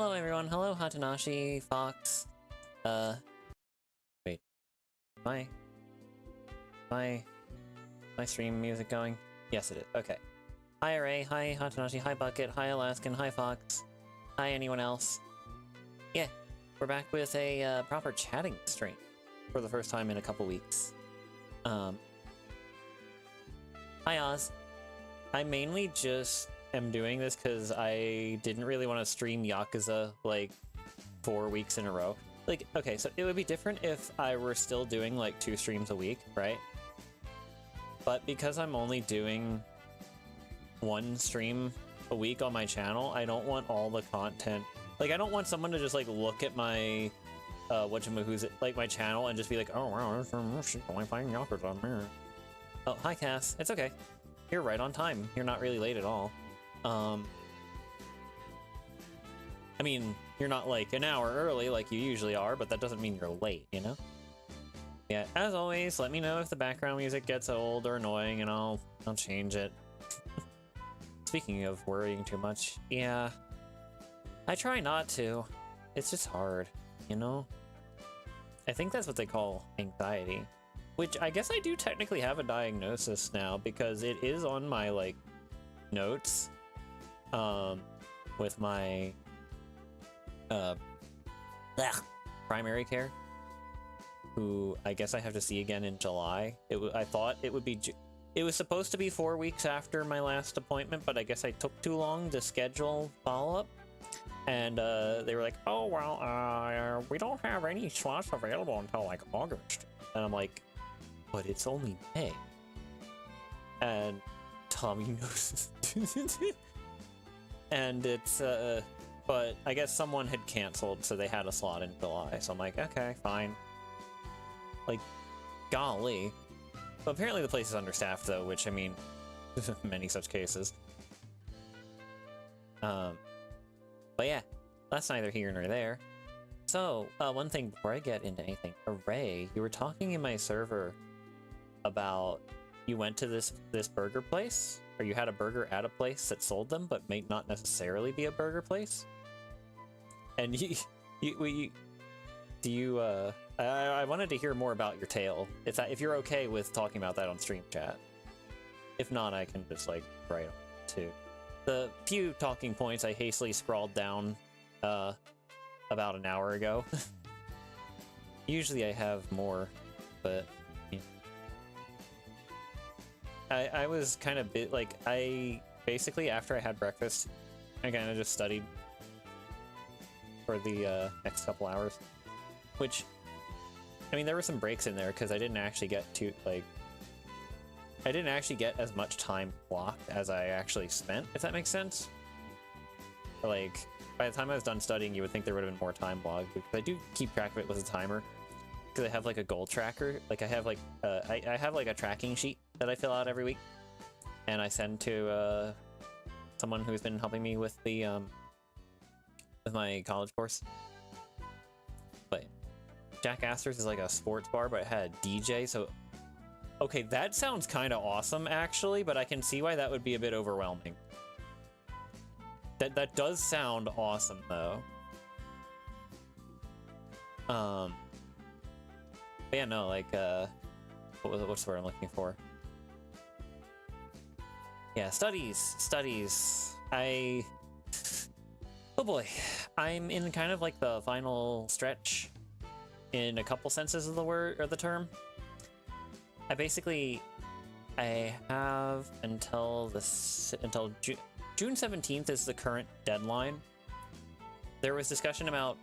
Hello everyone, hello Hatanashi, Fox, wait, my stream music going? Yes it is, okay. Hi Array, hi Hatanashi, hi Bucket, hi Alaskan, hi Fox, hi anyone else. Yeah, we're back with a proper chatting stream for the first time in a couple weeks. Hi Oz. I mainly just am doing this because I didn't really want to stream Yakuza like 4 weeks in a row. Like, okay, so it would be different if I were still doing like 2 streams a week, right? But because I'm only doing 1 stream a week on my channel, I don't want all the content. Like, I don't want someone to just like look at my like my channel and just be like, oh wow, I'm playing Yakuza on here. Oh, hi Cass. It's okay. You're right on time. You're not really late at all. I mean, you're not like an hour early like you usually are, but that doesn't mean you're late, you know? Yeah, as always, let me know if the background music gets old or annoying and I'll change it. Speaking of worrying too much, yeah, I try not to. It's just hard, you know? I think that's what they call anxiety. Which I guess I do technically have a diagnosis now because it is on my like notes with my primary care, who I guess I have to see again in July. I thought it would be it was supposed to be 4 weeks after my last appointment, but I guess I took too long to schedule follow-up, and they were like, oh well, we don't have any slots available until like August, and I'm like, but it's only May. And Tommy knows. And it's, but I guess someone had canceled, so they had a slot in July. So I'm like, okay, fine. Like, golly. But apparently the place is understaffed, though, which, I mean, many such cases. But yeah, that's neither here nor there. So, one thing before I get into anything, Array, you were talking in my server about you went to this burger place, or you had a burger at a place that sold them but may not necessarily be a burger place, and I wanted to hear more about your tale, if you're okay with talking about that on stream chat. If not, I can just like write on it too. The few talking points I hastily scrawled down about an hour ago. Usually I have more, but I was kind of I basically, after I had breakfast, I kind of just studied for the next couple hours, which, I mean, there were some breaks in there because I didn't actually get to, like, I didn't actually get as much time blocked as I actually spent, if that makes sense. Like, by the time I was done studying, you would think there would have been more time blocked, because I do keep track of it with a timer. Because I have like a goal tracker, like I have like I have like a tracking sheet that I fill out every week, and I send to someone who's been helping me with the with my college course. But Jack Astor's is like a sports bar, but it had a DJ, so okay, that sounds kind of awesome actually, but I can see why that would be a bit overwhelming. That does sound awesome though. But yeah, no, like, what's the word I'm looking for? Yeah, studies. Oh boy, I'm in kind of like the final stretch in a couple senses of the word, or the term. I have until June 17th is the current deadline. There was discussion about,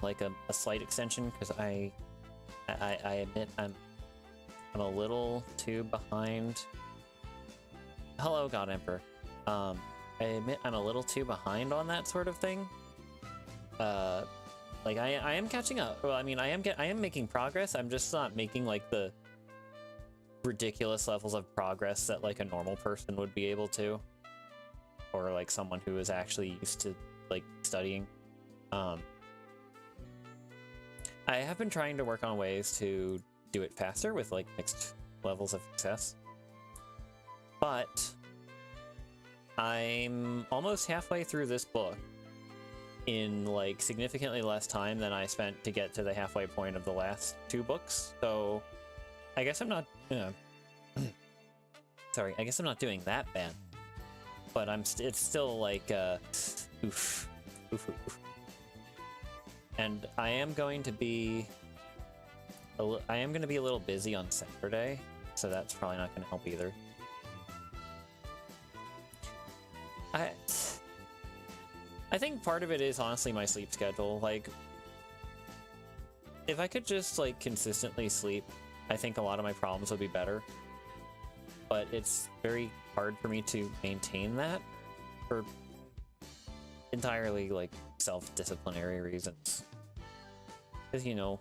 like a slight extension, because I admit I'm a little too behind. Hello, God Emperor. I admit I'm a little too behind on that sort of thing. Like I am catching up. Well, I mean, I am making progress. I'm just not making like the ridiculous levels of progress that like a normal person would be able to, or like someone who is actually used to like studying. I have been trying to work on ways to do it faster with like mixed levels of success, but I'm almost halfway through this book, in like significantly less time than I spent to get to the halfway point of the last 2 books. So I guess I'm not, sorry, I guess I'm not doing that bad. But it's still like, oof. And I am going to be a little busy on Saturday, so that's probably not going to help either. I think part of it is honestly my sleep schedule. Like, if I could just like consistently sleep, I think a lot of my problems would be better. But it's very hard for me to maintain that for entirely like self-disciplinary reasons. Because, you know,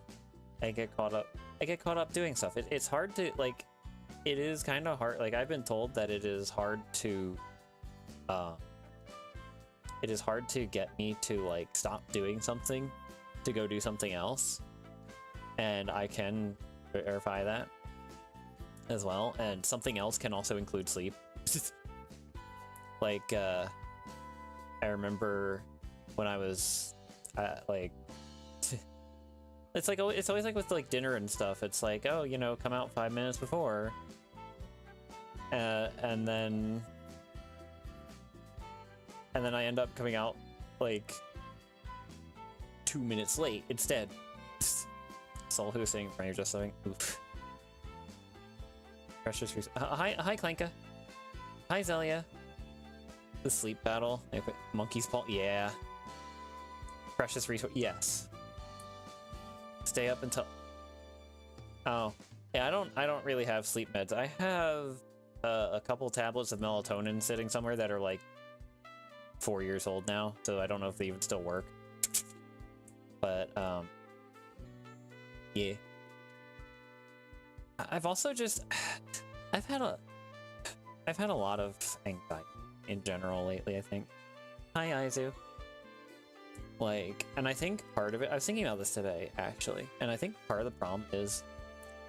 I get caught up doing stuff. It's hard to like, it is kind of hard. Like, I've been told that it is hard to get me to like stop doing something to go do something else, and I can verify that as well. And something else can also include sleep. Like, I remember when I was like, it's always like with like dinner and stuff. It's like, oh, you know, come out 5 minutes before, and then I end up coming out like 2 minutes late instead. Soul who's sitting in front of you just saying, oof. Precious hi Clanka. Hi Zelia. The sleep battle. Monkey's paw, yeah. Precious resource, yes. Stay up until, oh yeah, I don't really have sleep meds. I have a couple tablets of melatonin sitting somewhere that are like 4 years old now, so I don't know if they even still work. But yeah. I've also just I've had a lot of anxiety in general lately, I think. Hi Aizu. Like, and I think part of it, I was thinking about this today actually, and I think part of the problem is,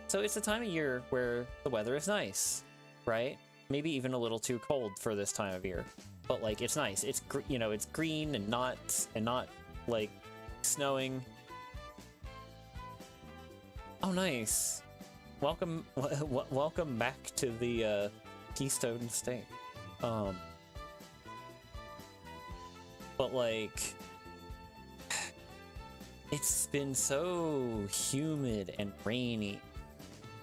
so it's the time of year where the weather is nice, right? Maybe even a little too cold for this time of year, but like it's nice. It's you know, it's green and not like snowing. Oh, nice. Welcome back to the Keystone State. But like, it's been so humid and rainy,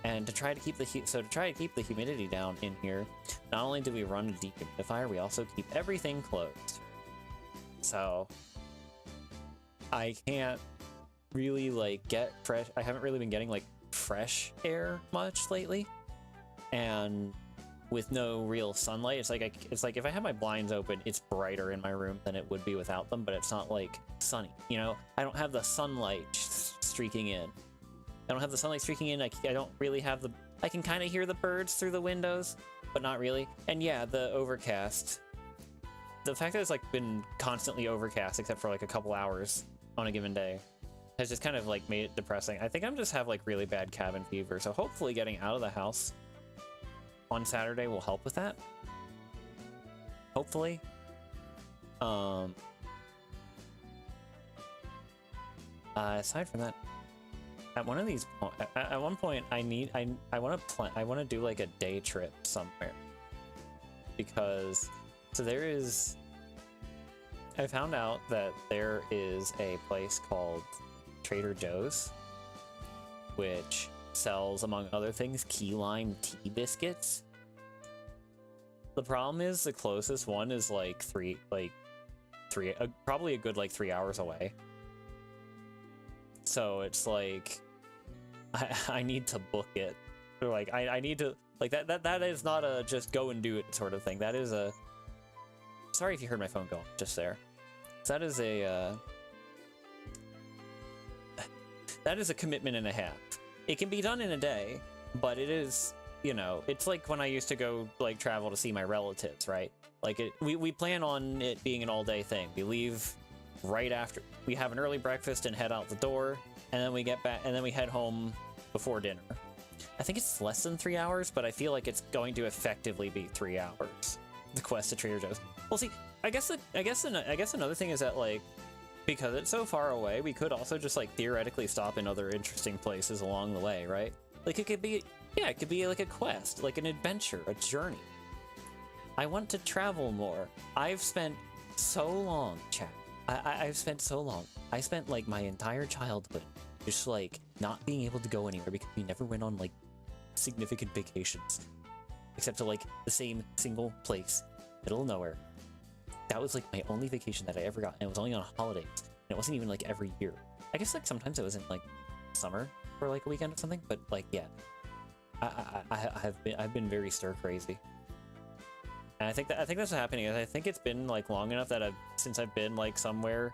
and to try to keep the humidity down in here, not only do we run a dehumidifier, we also keep everything closed. So I can't really like get fresh. I haven't really been getting like fresh air much lately, and with no real sunlight, it's like if I have my blinds open, it's brighter in my room than it would be without them, but it's not like sunny, you know? I don't have the sunlight streaking in. I don't have the sunlight streaking in. I don't really have the, I can kind of hear the birds through the windows, but not really. And yeah, the overcast, the fact that it's like been constantly overcast except for like a couple hours on a given day has just kind of like made it depressing. I think I'm just have like really bad cabin fever, so hopefully getting out of the house on Saturday will help with that. Hopefully. Aside from that, at one of these, at one point, I want to do like a day trip somewhere, because I found out that there is a place called Trader Joe's, which sells, among other things, key lime tea biscuits. The problem is the closest one is like probably a good like 3 hours away. So it's like I need to book it. Or like I need to like that is not a just go and do it sort of thing. That is a, sorry if you heard my phone go off just there. That is a commitment and a half. It can be done in a day, but it is, you know, it's like when I used to go like travel to see my relatives, right? Like we plan on it being an all-day thing. We leave right after, we have an early breakfast and head out the door, and then we get back, and then we head home before dinner. I think it's less than 3 hours, but I feel like it's going to effectively be 3 hours. The quest to Trader Joe's. Well, see, I guess another thing is that like because it's so far away, we could also just like theoretically stop in other interesting places along the way, right? Like it could be, yeah, it could be like a quest, like an adventure, a journey. I want to travel more. I've spent so long, chat. I've spent so long. I spent like my entire childhood just like not being able to go anywhere because we never went on like significant vacations, except to like the same single place, middle of nowhere. That was like my only vacation that I ever got, and it was only on holidays. And it wasn't even like every year. I guess like sometimes it was in like summer for like a weekend or something, but like yeah, I've been very stir crazy. And I think that's what's happening. I think it's been like long enough that since I've been like somewhere,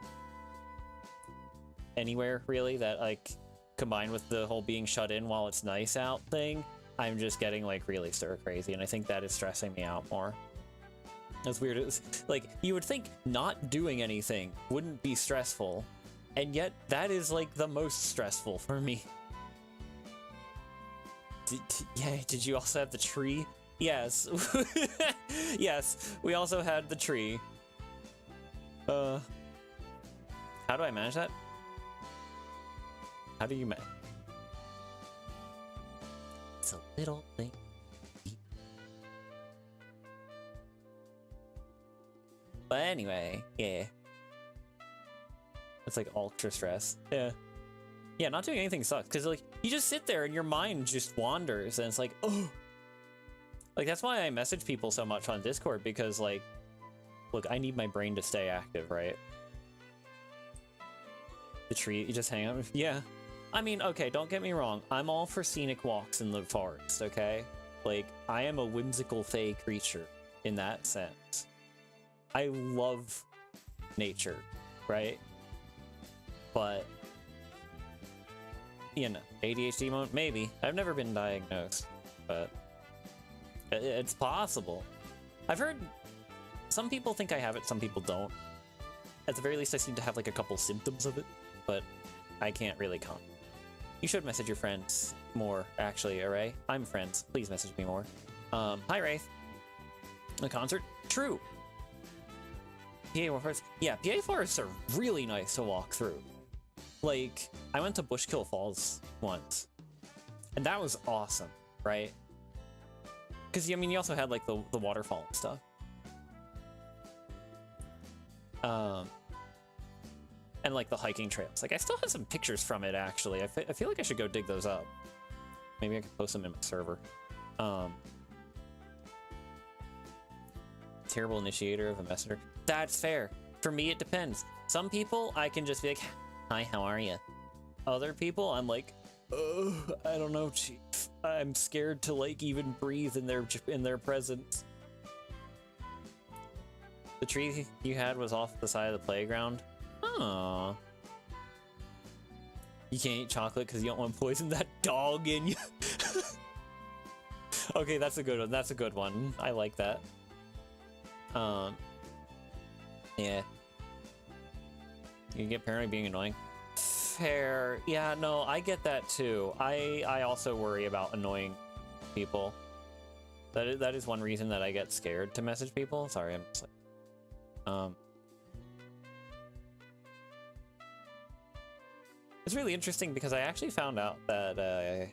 anywhere really, that like combined with the whole being shut in while it's nice out thing, I'm just getting like really stir crazy, and I think that is stressing me out more. As weird as like you would think not doing anything wouldn't be stressful, and yet that is like the most stressful for me. Did you also have the tree? Yes. Yes, we also had the tree. How do I manage that? How do you manage? It's a little thing. But anyway, yeah. It's like ultra stress. Yeah. Yeah, not doing anything sucks, because like you just sit there and your mind just wanders, and it's like, oh. Like that's why I message people so much on Discord, because like, look, I need my brain to stay active, right? The tree, you just hang out. Yeah. I mean, okay, don't get me wrong. I'm all for scenic walks in the forest, okay? Like, I am a whimsical fey creature in that sense. I love nature, right? But, you know, ADHD moment? Maybe. I've never been diagnosed, but it's possible. I've heard some people think I have it, some people don't. At the very least, I seem to have like a couple symptoms of it, but I can't really comment. You should message your friends more, actually, Array. I'm friends. Please message me more. Hi, Wraith. The concert? True. PA forests. Yeah, PA forests are really nice to walk through. Like, I went to Bushkill Falls once, and that was awesome, right? Because, I mean, you also had, like, the waterfall and stuff. And, like, the hiking trails. Like, I still have some pictures from it, actually. I feel like I should go dig those up. Maybe I could post them in my server. Terrible initiator of a messenger. That's fair. For me, it depends. Some people, I can just be like, hi, how are you? Other people, I'm like, I don't know, chief. I'm scared to, like, even breathe in their presence. The tree you had was off the side of the playground. Aww. You can't eat chocolate because you don't want to poison that dog in you. Okay, that's a good one. That's a good one. I like that. Yeah. You get paranoid being annoying. Fair. Yeah, no, I get that too. I also worry about annoying people. That is one reason that I get scared to message people. Sorry, I'm just like, it's really interesting because I actually found out that,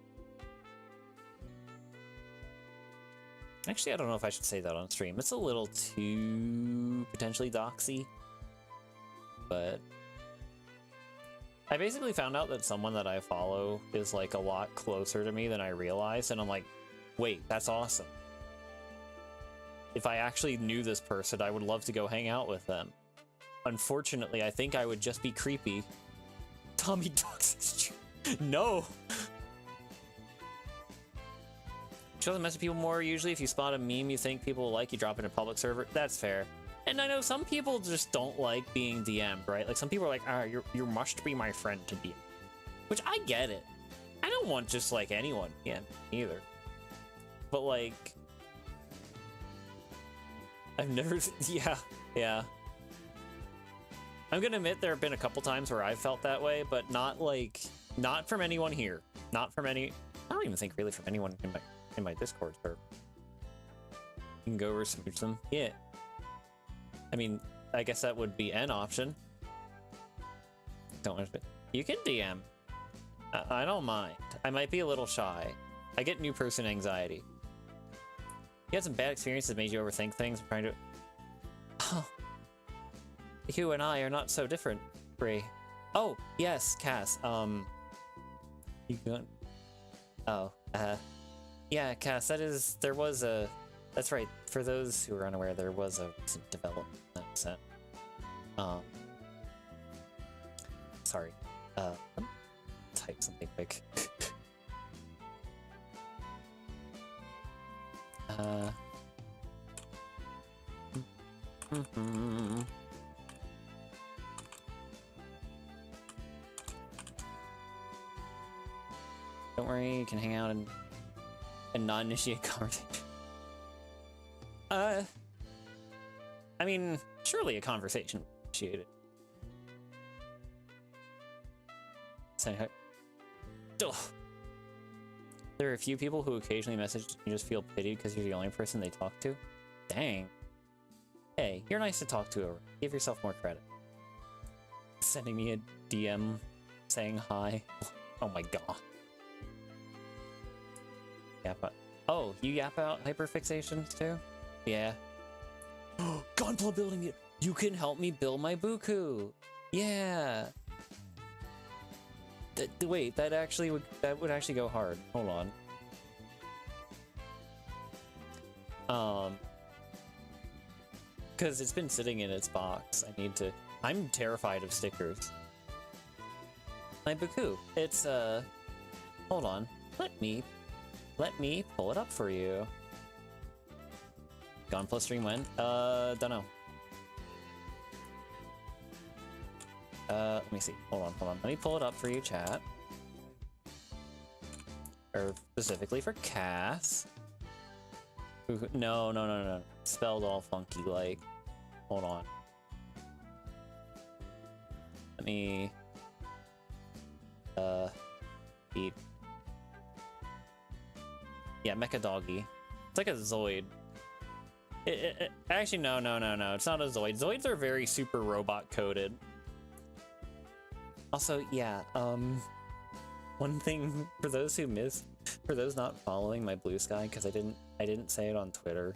actually, I don't know if I should say that on stream. It's a little too potentially doxy, but I basically found out that someone that I follow is like a lot closer to me than I realized, and I'm like, wait, that's awesome. If I actually knew this person, I would love to go hang out with them. Unfortunately, I think I would just be creepy. Tommy Dogs. No. Show them message people more. Usually if you spot a meme you think people will like, you drop it in a public server. That's fair. And I know some people just don't like being DM'd, right? Like some people are like, ah, you must be my friend to DM. Which I get it. I don't want just like anyone DM either. But like, I've never, yeah. I'm gonna admit there have been a couple times where I've felt that way, but not from anyone here. Not from any, I don't even think really from anyone in my Discord server. You can go over smooch them. Yeah. I mean, I guess that would be an option. Don't want to. You can DM. I don't mind. I might be a little shy. I get new person anxiety. You had some bad experiences that made you overthink things. I'm trying to. Oh. You and I are not so different, Bree. Oh, yes, Cass. You going? Oh, yeah, Cass, there was a, that's right, for those who are unaware, there was a recent development in that set. Sorry, type something quick. Don't worry, you can hang out and not initiate conversation. I mean, surely a conversation initiated. Ugh. There are a few people who occasionally message and you just feel pity because you're the only person they talk to. Dang. Hey, you're nice to talk to. Give yourself more credit. Sending me a DM saying hi. Oh my god. Yap out. Oh, you yap out hyperfixations too? Yeah. Gunpla building it. You can help me build my Buku. Yeah. Wait, that would actually go hard. Hold on. Because it's been sitting in its box. I'm terrified of stickers. My Buku. It's hold on. Let me pull it up for you. Gunpla stream when? Dunno. Let me see. Hold on. Let me pull it up for you, chat. Or specifically for Cass. No. Spelled all funky, like. Hold on. Let me... Beat. Yeah, Mecha Doggy. It's like a Zoid. Actually, no. It's not a Zoid. Zoids are very super robot coded. Also, yeah, one thing for those not following my Blue Sky, because I didn't say it on Twitter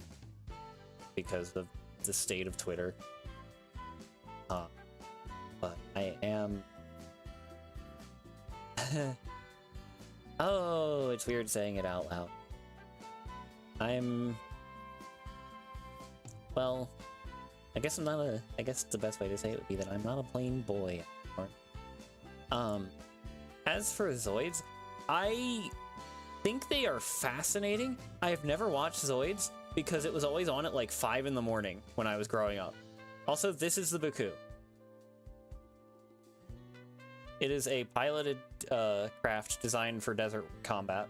because of the state of Twitter. But I am. Oh, it's weird saying it out loud. Well, I guess the best way to say it would be that I'm not a plain boy anymore. As for Zoids, I think they are fascinating. I have never watched Zoids because it was always on at like 5 in the morning when I was growing up. Also, this is the Buku. It is a piloted craft designed for desert combat.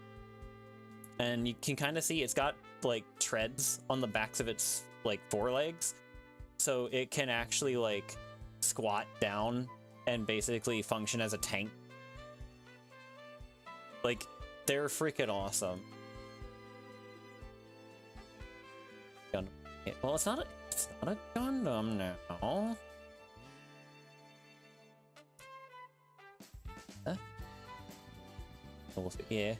And you can kind of see it's got like treads on the backs of its like forelegs. So it can actually like squat down and basically function as a tank. Like, they're freaking awesome. Well, it's not a Gundam now. Huh? Yeah.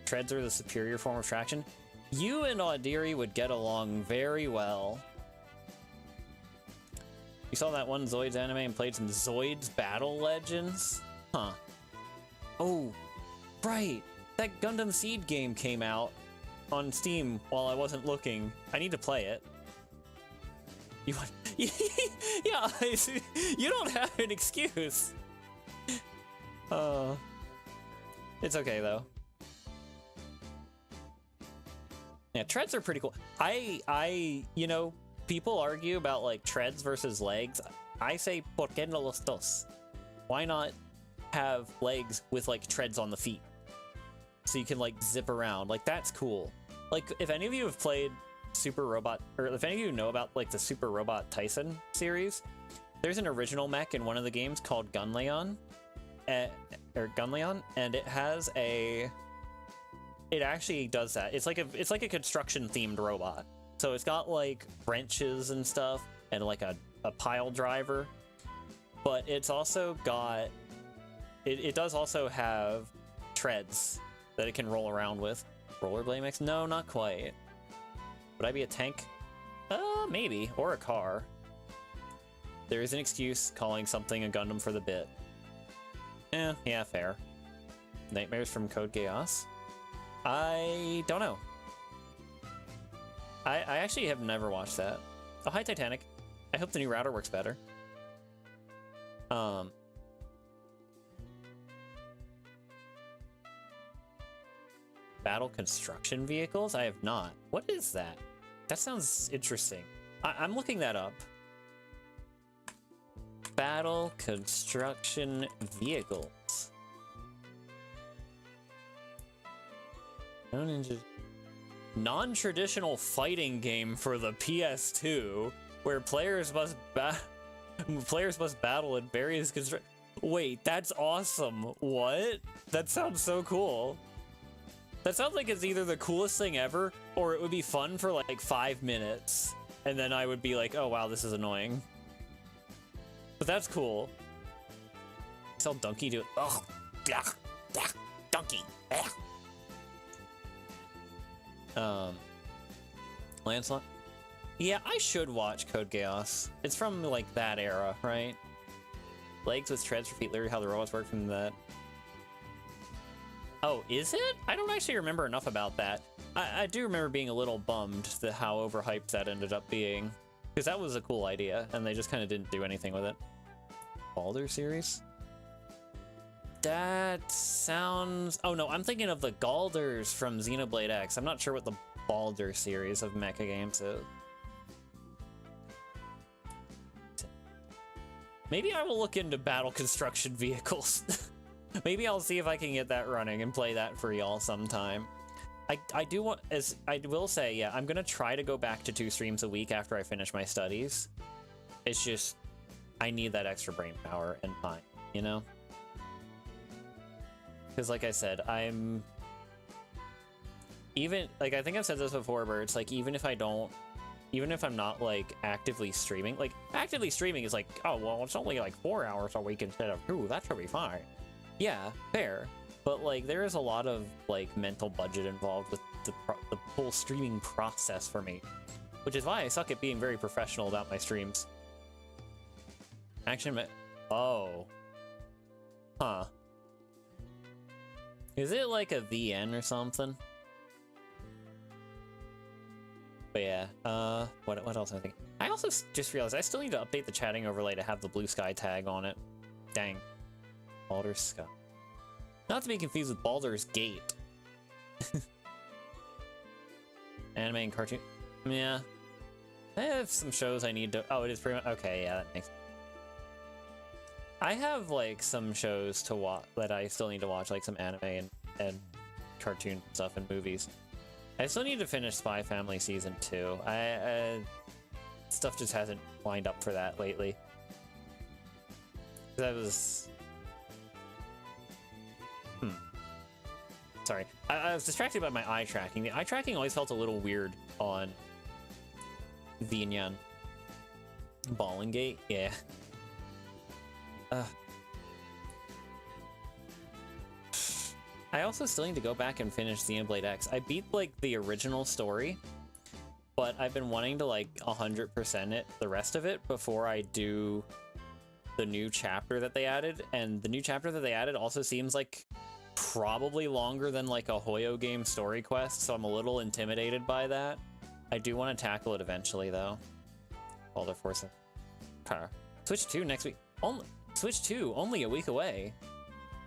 Treads are the superior form of traction. You and Audiri would get along very well. You saw that one Zoids anime and played some Zoids Battle Legends? Huh. Oh, right. That Gundam Seed game came out on Steam while I wasn't looking. I need to play it. You want... Yeah, you don't have an excuse. It's okay, though. Yeah, treads are pretty cool. You know, people argue about like treads versus legs. I say, ¿por qué no los dos? Why not have legs with like treads on the feet? So you can like zip around. Like, that's cool. Like, if any of you have played Super Robot, or if any of you know about like the Super Robot Tyson series, there's an original mech in one of the games called Gunleon, and it has a... It actually does that. It's like a construction themed robot. So it's got like wrenches and stuff and like a pile driver, but it's also got it does also have treads that it can roll around with. Rollerblade mix? No, not quite. Would I be a tank? Maybe. Or a car. There is an excuse calling something a Gundam for the bit. Yeah, fair. Nightmares from Code Geass? I don't know. I actually have never watched that. Oh, hi, Titanic. I hope the new router works better. Battle construction vehicles? I have not. What is that? That sounds interesting. I'm looking that up. Battle construction vehicles. No ninja. Non-traditional fighting game for the PS2, where players must battle in various Wait, that's awesome. What? That sounds so cool. That sounds like it's either the coolest thing ever, or it would be fun for like 5 minutes, and then I would be like, oh wow, this is annoying. But that's cool. Tell Donkey to ugh, Donkey. Lancelot? Yeah, I should watch Code Geass. It's from, like, that era, right? Legs with treads for feet, literally how the robots work from that. Oh, is it? I don't actually remember enough about that. I do remember being a little bummed at how overhyped that ended up being. Because that was a cool idea, and they just kind of didn't do anything with it. Baldur series? That sounds... Oh no, I'm thinking of the Galders from Xenoblade X. I'm not sure what the Baldur series of mecha games is. Maybe I will look into battle construction vehicles. Maybe I'll see if I can get that running and play that for y'all sometime. I do want, as I will say, yeah, I'm gonna try to go back to 2 streams a week after I finish my studies. It's just, I need that extra brain power and time, you know? Because like I said, I'm... Even, like, I think I've said this before, where it's like, even if I'm not, like, actively streaming, like, actively streaming is like, oh, well, it's only, like, 4 hours a week instead of 2, that should be fine. Yeah, fair. But, like, there is a lot of, like, mental budget involved with the whole streaming process for me. Which is why I suck at being very professional about my streams. Oh. Huh. Is it, like, a VN or something? But yeah, what else am I thinking? I also just realized I still need to update the chatting overlay to have the blue sky tag on it. Dang. Baldur's Sky. Not to be confused with Baldur's Gate. Anime and cartoon. Yeah. I have some shows I need to... Oh, it is pretty much... Okay, yeah, that makes... I have, like, some shows to watch that I still need to watch, like some anime and cartoon stuff and movies. I still need to finish Spy Family Season 2. Stuff just hasn't lined up for that lately. That was... Sorry. I was distracted by my eye tracking. The eye tracking always felt a little weird on Vinyan. Ball and Gate? Yeah. I also still need to go back and finish Xenoblade X. I beat, like, the original story, but I've been wanting to, like, 100% it, the rest of it, before I do the new chapter that they added. And the new chapter that they added also seems like probably longer than, like, a Hoyo game story quest, so I'm a little intimidated by that. I do want to tackle it eventually, though. Baldur Force. Switch 2 next week. Switch 2, only a week away.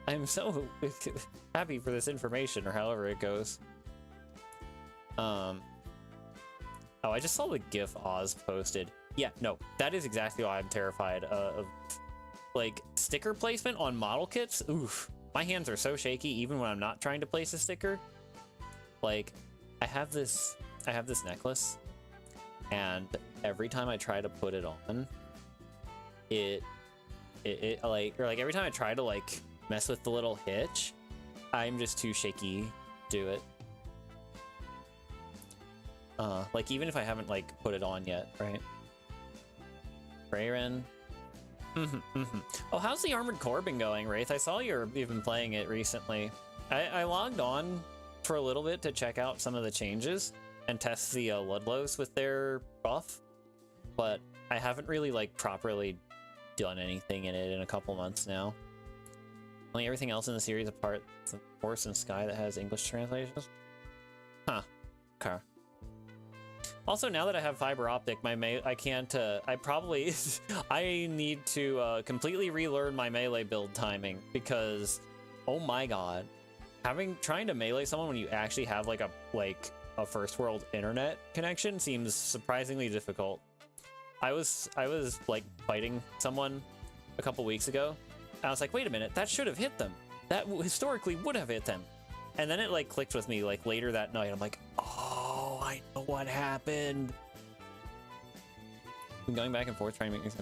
I'm so happy for this information, or however it goes. Oh, I just saw the GIF Oz posted. Yeah, no, that is exactly why I'm terrified of, like, sticker placement on model kits. Oof, my hands are so shaky even when I'm not trying to place a sticker. Like, I have this necklace, and every time I try to put it on, it like, or like every time I try to, like, mess with the little hitch, I'm just too shaky to do it. Like, even if I haven't, like, put it on yet, right? Rayren. Oh, how's the Armored Core been going, Wraith? I saw you've been playing it recently. I logged on for a little bit to check out some of the changes and test the Ludlows with their buff, but I haven't really like properly done anything in it in a couple months now. Only everything else in the series apart from Force and Sky that has English translations. Huh. Okay. Also, now that I have fiber optic, I can't, I probably, I need to completely relearn my melee build timing because, oh my god, trying to melee someone when you actually have like a first world internet connection seems surprisingly difficult. I was like fighting someone a couple weeks ago. I was like, wait a minute, that should have hit them. That historically would have hit them. And then it like clicked with me like later that night. I'm like, oh, I know what happened. I'm going back and forth trying to make me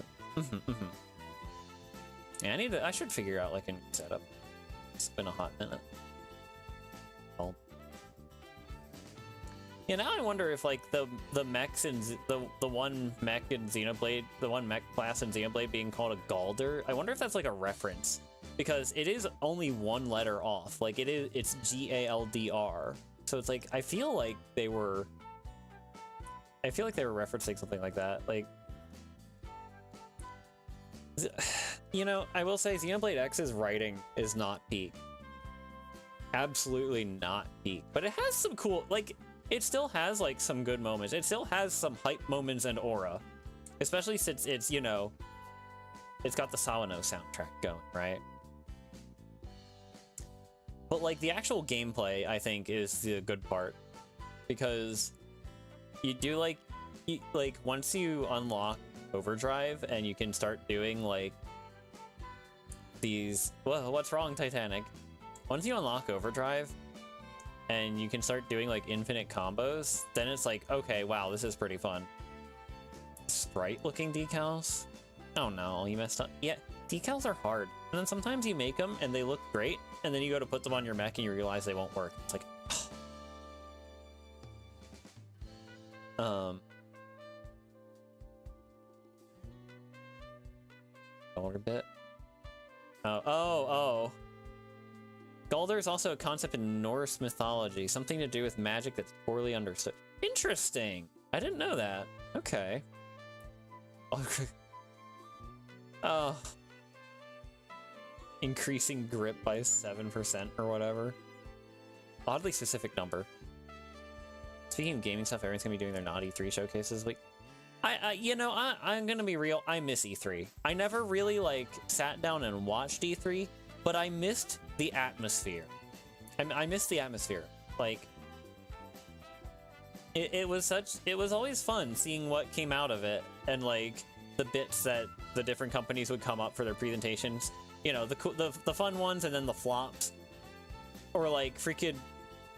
Yeah, I should figure out like a new setup. It's been a hot minute. Oh. Yeah, now I wonder if like the mechs in the one mech in Xenoblade, the one mech class in Xenoblade being called a Galder, I wonder if that's like a reference. Because it is only one letter off. Like it's Galdr. So it's like I feel like they were referencing something like that. Like, you know, I will say Xenoblade X's writing is not peak. Absolutely not peak. But it has some cool, like, it still has like some good moments. It still has some hype moments and aura. Especially since it's, you know, it's got the Sawano soundtrack going, right? But like the actual gameplay, I think, is the good part, because you do like once you unlock Overdrive and you can start doing like these. Well, what's wrong, Titanic? Once you unlock Overdrive and you can start doing like infinite combos, then it's like, okay, wow, this is pretty fun. Sprite-looking decals? Oh no, you messed up. Yeah, decals are hard, and then sometimes you make them and they look great. And then you go to put them on your mech and you realize they won't work. It's like, a bit. Oh. Galder is also a concept in Norse mythology, something to do with magic that's poorly understood. Interesting. I didn't know that. Okay. Oh. Increasing grip by 7% or whatever. Oddly specific number. Speaking of gaming stuff, everyone's gonna be doing their not E3 showcases. Like, I'm gonna be real. I miss E3. I never really like sat down and watched E3, but I missed the atmosphere. I missed the atmosphere. Like, it was always fun seeing what came out of it and like the bits that the different companies would come up for their presentations. You know, the fun ones and then the flops. Or like freaking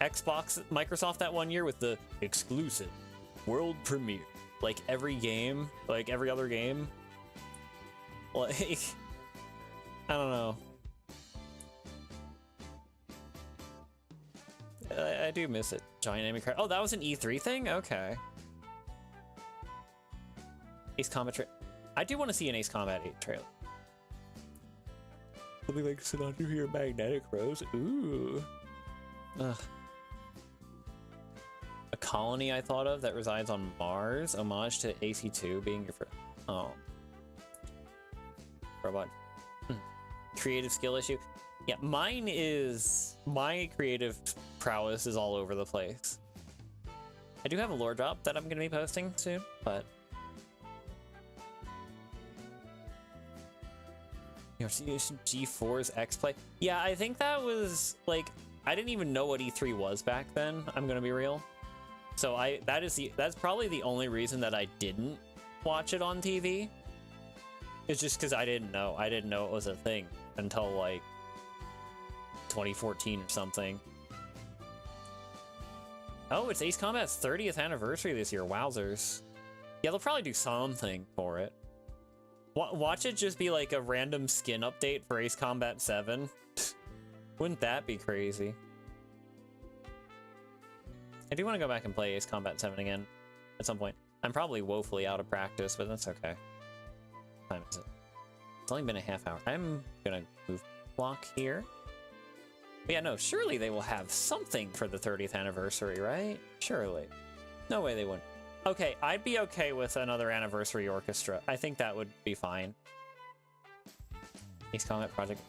Xbox, Microsoft that one year with the exclusive world premiere. Like every game, like every other game. Like, I don't know. I do miss it. Giant enemy card. Oh, that was an E3 thing? Okay. Ace Combat I do want to see an Ace Combat 8 trailer. Something like Sinatra here, Magnetic Rose. Ooh. Ugh. A colony I thought of that resides on Mars. Homage to AC2 being your first. Oh. Robot. Creative skill issue. Yeah, mine is. My creative prowess is all over the place. I do have a lore drop that I'm going to be posting soon, but. G4's X-Play. Yeah, I think that was like, I didn't even know what E3 was back then. I'm gonna be real. So that's probably the only reason that I didn't watch it on TV. It's just because I didn't know. I didn't know it was a thing until like 2014 or something. Oh, it's Ace Combat's 30th anniversary this year. Wowzers. Yeah, they'll probably do something for it. Watch it just be like a random skin update for Ace Combat 7. Wouldn't that be crazy? I do want to go back and play Ace Combat 7 again at some point. I'm probably woefully out of practice, but that's okay. What time is it? It's only been a half hour. I'm gonna move block here. But yeah, no, surely they will have something for the 30th anniversary, right? Surely. No way they wouldn't. Okay, I'd be okay with another anniversary orchestra. I think that would be fine. Ace Combat Project.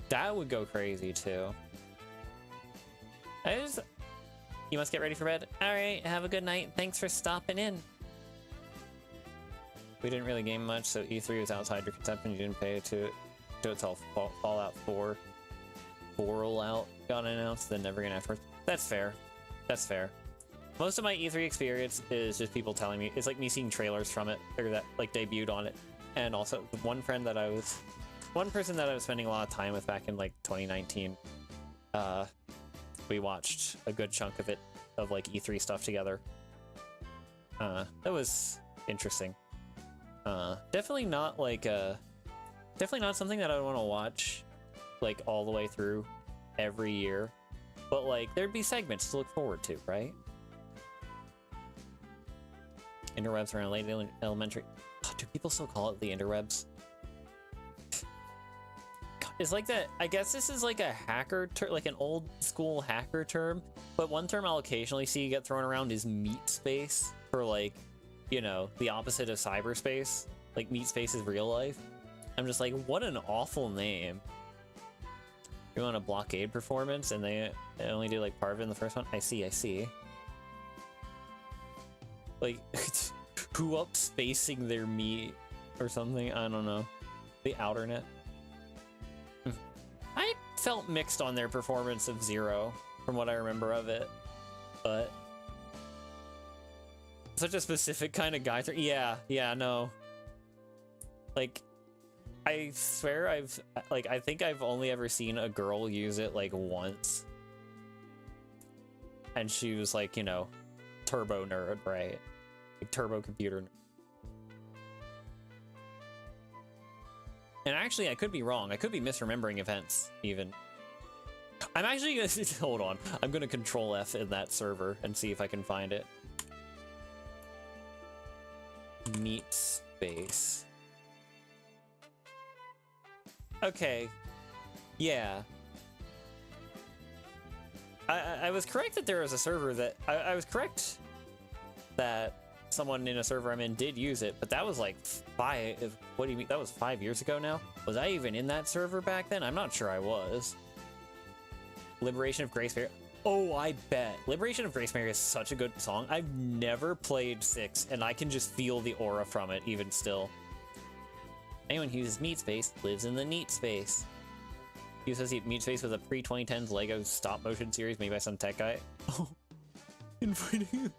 That would go crazy too. You must get ready for bed. All right, have a good night. Thanks for stopping in. We didn't really game much, so E3 was outside your conception. You didn't pay to it until Fallout 4 rollout got announced, then never again afterwards. That's fair. That's fair. Most of my E3 experience is just people telling me. It's like me seeing trailers from it, or that like debuted on it. And also one person that I was spending a lot of time with back in like 2019. We watched a good chunk of it, of like E3 stuff together. That was interesting. Definitely not something that I would want to watch like all the way through every year, but like there'd be segments to look forward to, right? Interwebs around late elementary. Oh, do people still call it the interwebs? It's like that. I guess this is like a hacker term, like an old school hacker term, but one term I'll occasionally see get thrown around is meat space, for like, you know, the opposite of cyberspace. Like meat space is real life. I'm just like, what an awful name. You want a blockade performance and they only do like part of it in the first one? I see. Like, who up spacing their meat or something? I don't know. The outer net. I felt mixed on their performance of Zero from what I remember of it, but such a specific kind of guy. Yeah, no. Like, I swear I think I've only ever seen a girl use it like once. And she was like, you know, turbo nerd, right? Like turbo computer nerd. And actually, I could be wrong. I could be misremembering events, even. I'm actually gonna hold on. I'm gonna Control F in that server and see if I can find it. Meat space. Okay. Yeah. I was correct that there was a server that I was correct that someone in a server I'm in did use it, but that was like what do you mean? That was 5 years ago now? Was I even in that server back then? I'm not sure I was. Liberation of Grace Barrier. Oh, I bet. Liberation of Grace Barrier is such a good song. I've never played 6, and I can just feel the aura from it, even still. Anyone who uses meat space lives in the neat space. You associate meat space with a pre-2010s Lego stop-motion series made by some tech guy. Oh, inviting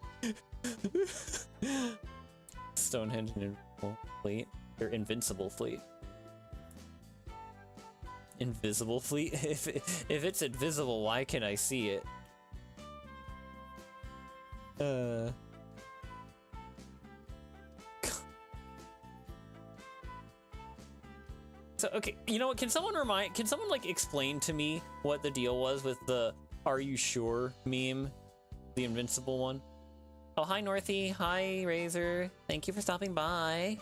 Stonehenge and Invincible Fleet. Or Invincible Fleet. Invisible Fleet? If it's invisible, why can I see it? So, okay, you know what, can someone like explain to me what the deal was with the "Are you sure" meme? The Invincible one? Oh, hi Northy, hi Razor, thank you for stopping by.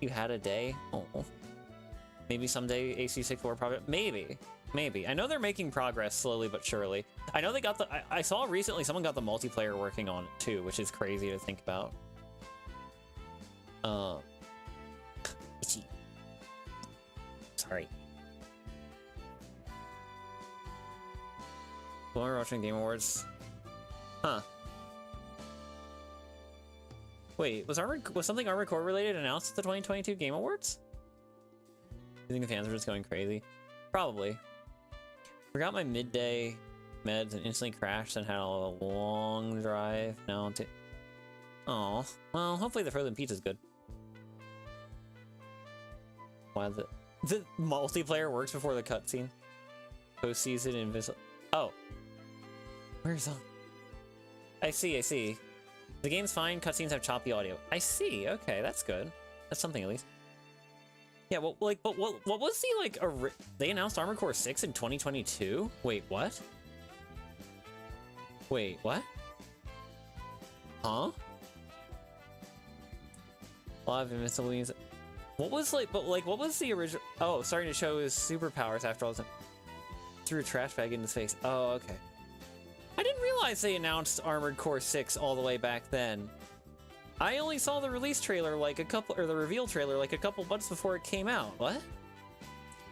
You had a day? Oh. Maybe someday AC64 project? Maybe. I know they're making progress slowly but surely. I know they got the, I saw recently someone got the multiplayer working on it too, which is crazy to think about. Itchy. Sorry. When we're watching Game Awards. Huh. Wait, was something Armored Core related announced at the 2022 Game Awards? You think the fans are just going crazy? Probably. Forgot my midday meds and instantly crashed and had a long drive. Now oh, well, hopefully the frozen pizza's good. Why the multiplayer works before the cutscene? Postseason invisible. Oh, where's I see. The game's fine. Cutscenes have choppy audio. I see. Okay, that's good. That's something at least. Yeah, well, like, but what was the, like, they announced Armored Core 6 in 2022? Wait, what? Wait, what? Huh? A lot of Invincible means... What was like, but like, what was the original? Oh, starting to show his superpowers after all this. Threw a trash bag in his face. Oh, okay. I didn't realize they announced Armored Core 6 all the way back then. I only saw the release trailer like or the reveal trailer like a couple months before it came out. What?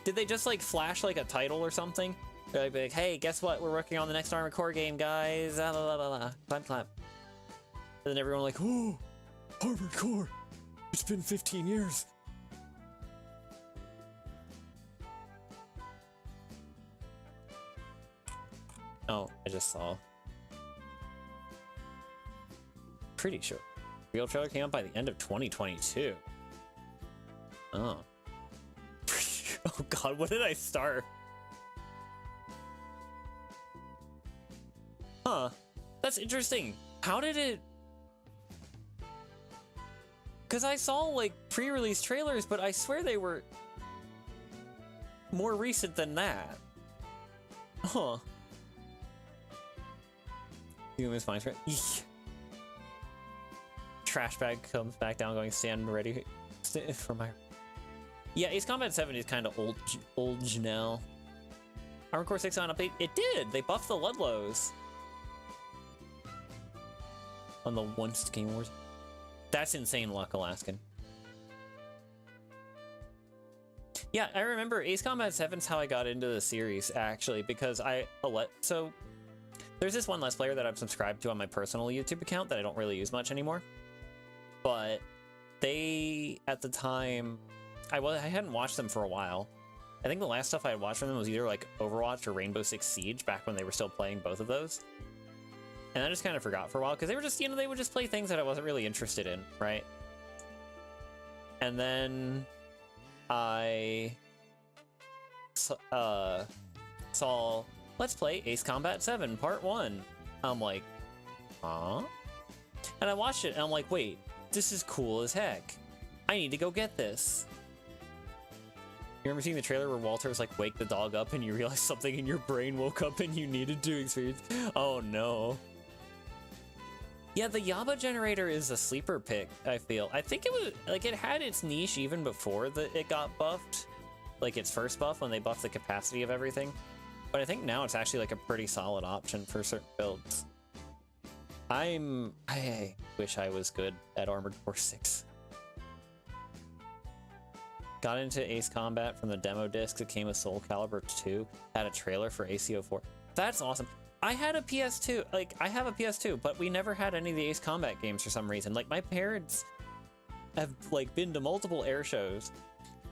Did they just like flash like a title or something? They're like, hey, guess what? We're working on the next Armored Core game, guys. La, la, la, la. Clap, clap. And then everyone like, oh, Armored Core. It's been 15 years. Oh, I just saw. Pretty sure. Real trailer came out by the end of 2022. Oh. Oh god, what did I start? Huh. That's interesting. How did it... Because I saw, like, pre-release trailers, but I swear they were more recent than that. Huh. Humans find trash bag comes back down, going stand ready for my. Yeah, Ace Combat 7 is kind of old now. Armored Core 6 on update. It did. They buffed the Ludlows on the once Game Wars. That's insane luck, Alaskan. Yeah, I remember Ace Combat 7's how I got into the series actually, because so. There's this one Let's Player that I'm subscribed to on my personal YouTube account that I don't really use much anymore. But they, at the time, I hadn't watched them for a while. I think the last stuff I had watched from them was either like Overwatch or Rainbow Six Siege back when they were still playing both of those. And I just kind of forgot for a while because they were just, they would just play things that I wasn't really interested in, right? And then I saw Let's Play Ace Combat 7 Part 1. I'm like, huh? And I watched it and I'm like, wait, this is cool as heck. I need to go get this. You remember seeing the trailer where Walter's like, wake the dog up and you realize something in your brain woke up and you needed to experience? Oh no. Yeah, the Yaba generator is a sleeper pick, I feel. I think it was, like, it had its niche even before it got buffed. Like its first buff when they buffed the capacity of everything. But I think now it's actually like a pretty solid option for certain builds. I wish I was good at Armored Core 6. Got into Ace Combat from the demo disc that came with Soul Calibur 2. Had a trailer for ACO4. That's awesome. I had a PS2, like I have a PS2, but we never had any of the Ace Combat games for some reason. Like my parents have like been to multiple air shows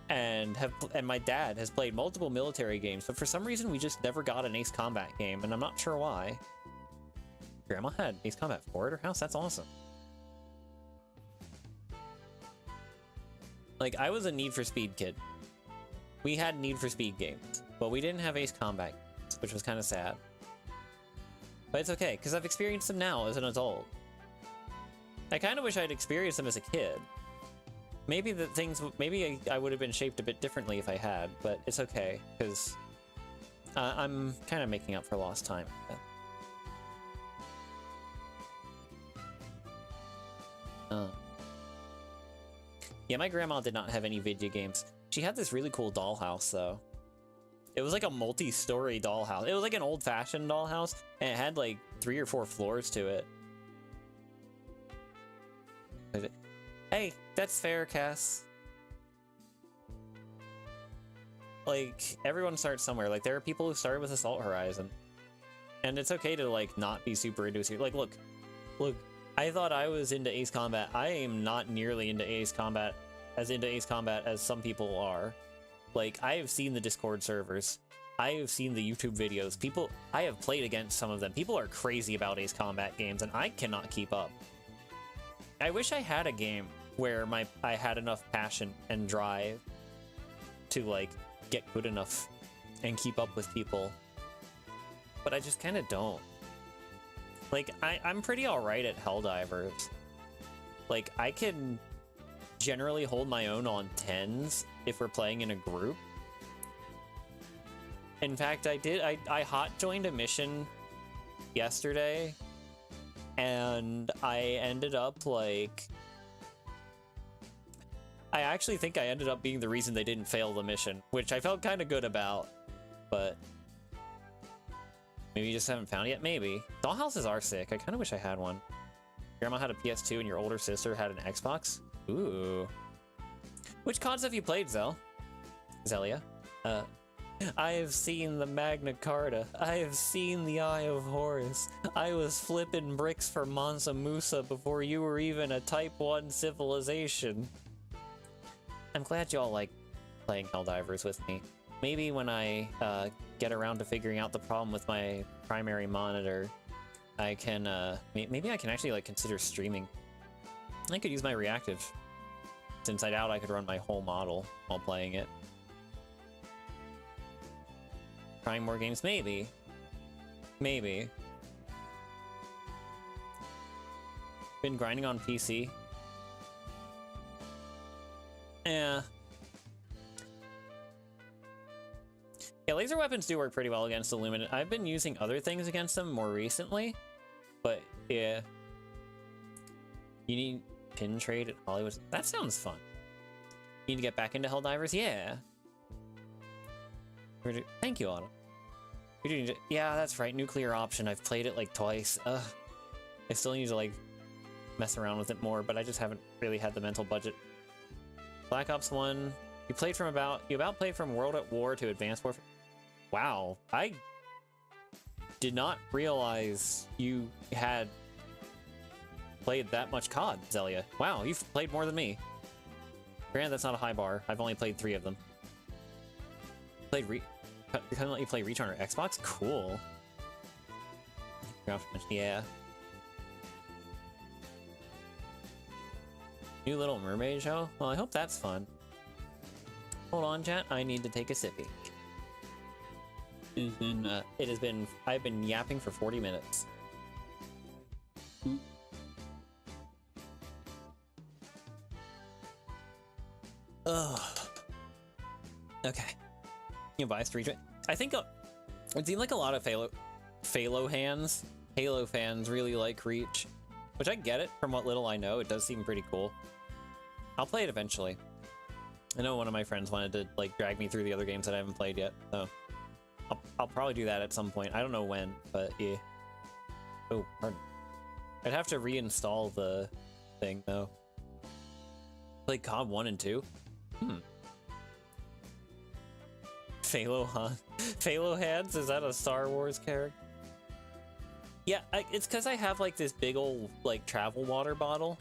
and my dad has played multiple military games, but for some reason we just never got an Ace Combat game, and I'm not sure why. Grandma had Ace Combat 4 at her house. That's awesome. Like, I was a Need for Speed kid. We had Need for Speed games, but we didn't have Ace Combat games, which was kind of sad. But it's okay, because I've experienced them now as an adult. I kind of wish I'd experienced them as a kid. Maybe I would have been shaped a bit differently if I had, but it's okay, because I'm kind of making up for lost time. Yeah, my grandma did not have any video games. She had this really cool dollhouse, though. It was like a multi-story dollhouse. It was like an old-fashioned dollhouse, and it had like 3 or 4 floors to it. Hey, that's fair, Cass. Like, everyone starts somewhere. Like, there are people who started with Assault Horizon. And it's okay to, like, not be super into it. Like, look, I thought I was into Ace Combat. I am not nearly into Ace Combat as some people are. Like, I have seen the Discord servers. I have seen the YouTube videos. I have played against some of them. People are crazy about Ace Combat games, and I cannot keep up. I wish I had a game where I had enough passion and drive to, like, get good enough and keep up with people. But I just kind of don't. Like, I'm pretty alright at Helldivers. Like, I can generally hold my own on 10s if we're playing in a group. In fact, I hot joined a mission yesterday, and I ended up, like, I actually think I ended up being the reason they didn't fail the mission, which I felt kind of good about, but maybe you just haven't found it yet. Maybe. Dollhouses are sick. I kind of wish I had one. Grandma had a PS2 and your older sister had an Xbox. Ooh. Which CODs have you played, Zelia? I have seen the Magna Carta. I have seen the Eye of Horus. I was flipping bricks for Mansa Musa before you were even a Type 1 civilization. I'm glad y'all like playing Helldivers with me. Maybe when I get around to figuring out the problem with my primary monitor, I can, maybe I can actually like consider streaming. I could use my reactive, since I doubt I could run my whole model while playing it. Trying more games? Maybe. Maybe. Been grinding on PC? Yeah. Yeah, laser weapons do work pretty well against Illuminate. I've been using other things against them more recently, but yeah. You need pin trade at Hollywood. That sounds fun. You need to get back into Helldivers? Yeah. Thank you, Autumn. Yeah, that's right. Nuclear option. I've played it like twice. I still need to like mess around with it more, but I just haven't really had the mental budget. Black Ops 1. You about played from World at War to Advanced Warfare. Wow, I did not realize you had played that much COD, Zelia. Wow, you've played more than me. Granted, that's not a high bar. I've only played 3 of them. You're gonna let you play Reach on your Xbox? Cool. Yeah. New Little Mermaid show? Well, I hope that's fun. Hold on, chat. I need to take a sippy. I've been yapping for 40 minutes. Ugh. Okay. You buy Street. I think it seemed like a lot of Halo fans really like Reach, which I get it from what little I know. It does seem pretty cool. I'll play it eventually. I know one of my friends wanted to like drag me through the other games that I haven't played yet, so I'll probably do that at some point. I don't know when, but yeah. Oh, pardon. I'd have to reinstall the thing though. Play COD 1 and 2. Phalo Hands? Is that a Star Wars character? Yeah, it's because I have like this big old like travel water bottle,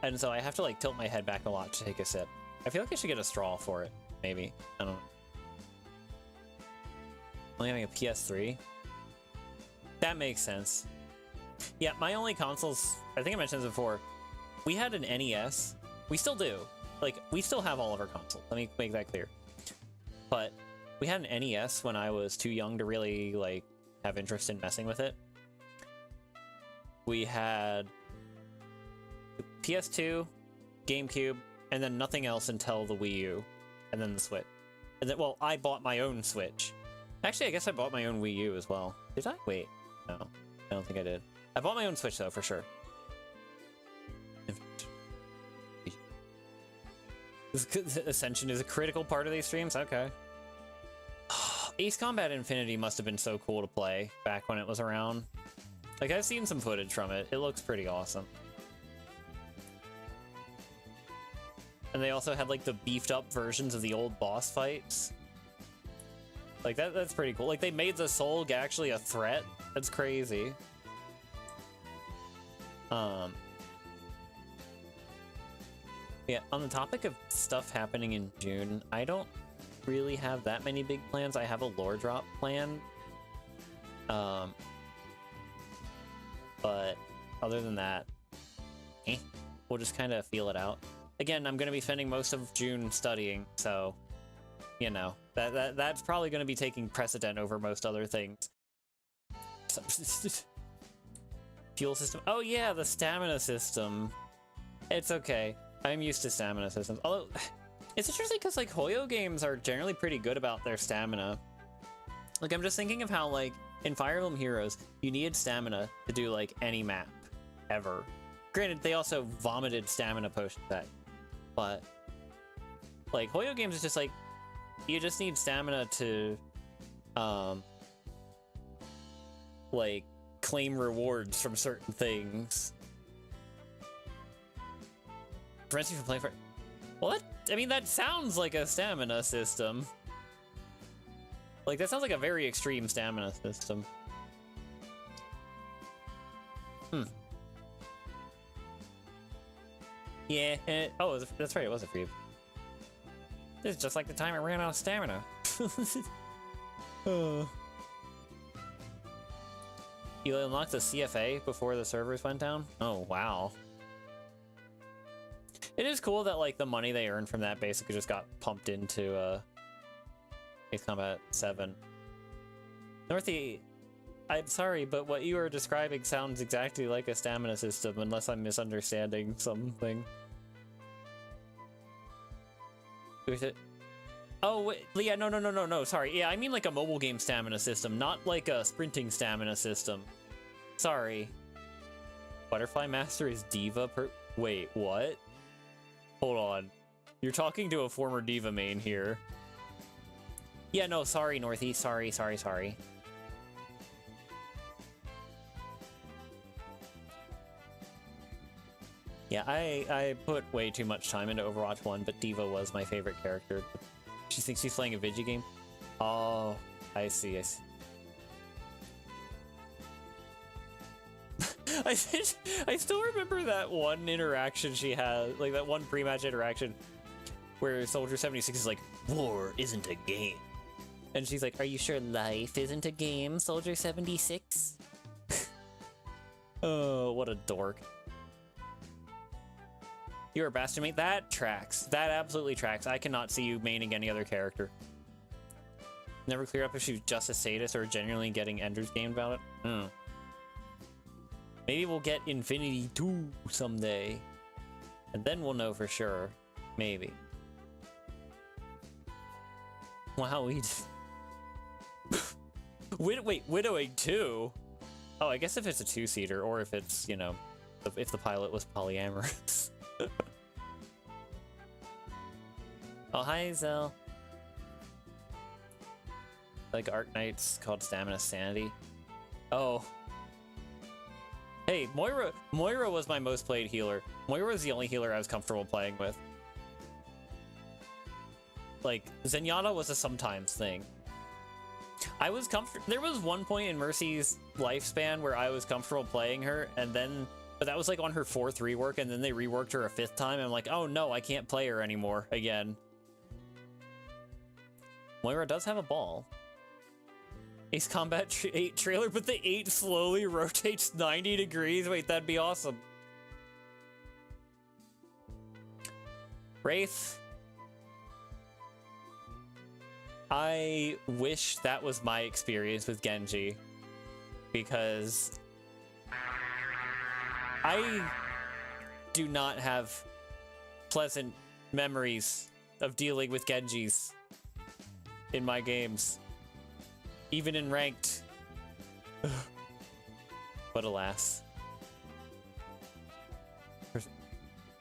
and so I have to like tilt my head back a lot to take a sip. I feel like I should get a straw for it, maybe. I don't know. Only having a PS3? That makes sense. Yeah, my only consoles, I think I mentioned this before, we had an NES. We still do. Like, we still have all of our consoles. Let me make that clear. But we had an NES when I was too young to really, like, have interest in messing with it. We had PS2, GameCube, and then nothing else until the Wii U, and then the Switch. And then, well, I bought my own Switch. Actually, I guess I bought my own Wii U as well. Did I? Wait, no, I don't think I did. I bought my own Switch though, for sure. Ascension is a critical part of these streams? Okay. Ace Combat Infinity must have been so cool to play back when it was around. Like, I've seen some footage from it. It looks pretty awesome. And they also had, like, the beefed up versions of the old boss fights. Like, that's pretty cool. Like, they made the Solg actually a threat. That's crazy. Yeah, on the topic of stuff happening in June, I don't really have that many big plans. I have a lore drop plan. But other than that, we'll just kind of feel it out. Again, I'm going to be spending most of June studying, so, you know, that's probably going to be taking precedent over most other things. Fuel system. Oh yeah, the stamina system. It's okay. I'm used to stamina systems. Although, it's interesting because, like, Hoyo games are generally pretty good about their stamina. Like, I'm just thinking of how, like, in Fire Emblem Heroes, you needed stamina to do, like, any map, ever. Granted, they also vomited stamina potions at, but Like, Hoyo games is just like, you just need stamina to, like, claim rewards from certain things. For instance, playing for... Well, I mean, that sounds like a stamina system. Like, that sounds like a very extreme stamina system. Yeah, oh, that's right, it was a free. This is just like the time I ran out of stamina. You unlocked the CFA before the servers went down? Oh, wow. It is cool that, like, the money they earned from that basically just got pumped into, Ace Combat 7. Northy, I'm sorry, but what you are describing sounds exactly like a stamina system, unless I'm misunderstanding something. Oh, wait, yeah, no, sorry. Yeah, I mean like a mobile game stamina system, not like a sprinting stamina system. Sorry. Butterfly Master is Diva Wait, what? Hold on. You're talking to a former Diva main here. Yeah, no, sorry, Northy. Sorry. Yeah, I put way too much time into Overwatch 1, but Diva was my favorite character. She thinks she's playing a Vigi game? Oh, I see. I still remember that one interaction she had, like that one pre-match interaction where Soldier 76 is like, "War isn't a game." And she's like, "Are you sure life isn't a game, Soldier 76? Oh, what a dork. You're a bastard mate. That tracks. That absolutely tracks. I cannot see you maining any other character. Never clear up if she's just a sadist or genuinely getting Ender's Game about it. Maybe we'll get Infinity 2 someday. And then we'll know for sure. Maybe. Wow, wait, Widowing 2? Oh, I guess if it's a two-seater, or if it's, you know, if the pilot was polyamorous. Oh, hi, Zell. Like Arc Knights called Stamina Sanity. Oh. Hey, Moira was my most played healer. Moira was the only healer I was comfortable playing with. Like, Zenyatta was a sometimes thing. I was there was one point in Mercy's lifespan where I was comfortable playing her, and then, but that was like on her 4th rework, and then they reworked her a 5th time, and I'm like, oh no, I can't play her anymore again. Moira does have a ball. Ace Combat 8 trailer, but the 8 slowly rotates 90 degrees. Wait, that'd be awesome. Wraith. I wish that was my experience with Genji, because I do not have pleasant memories of dealing with Genjis in my games, even in ranked. But alas.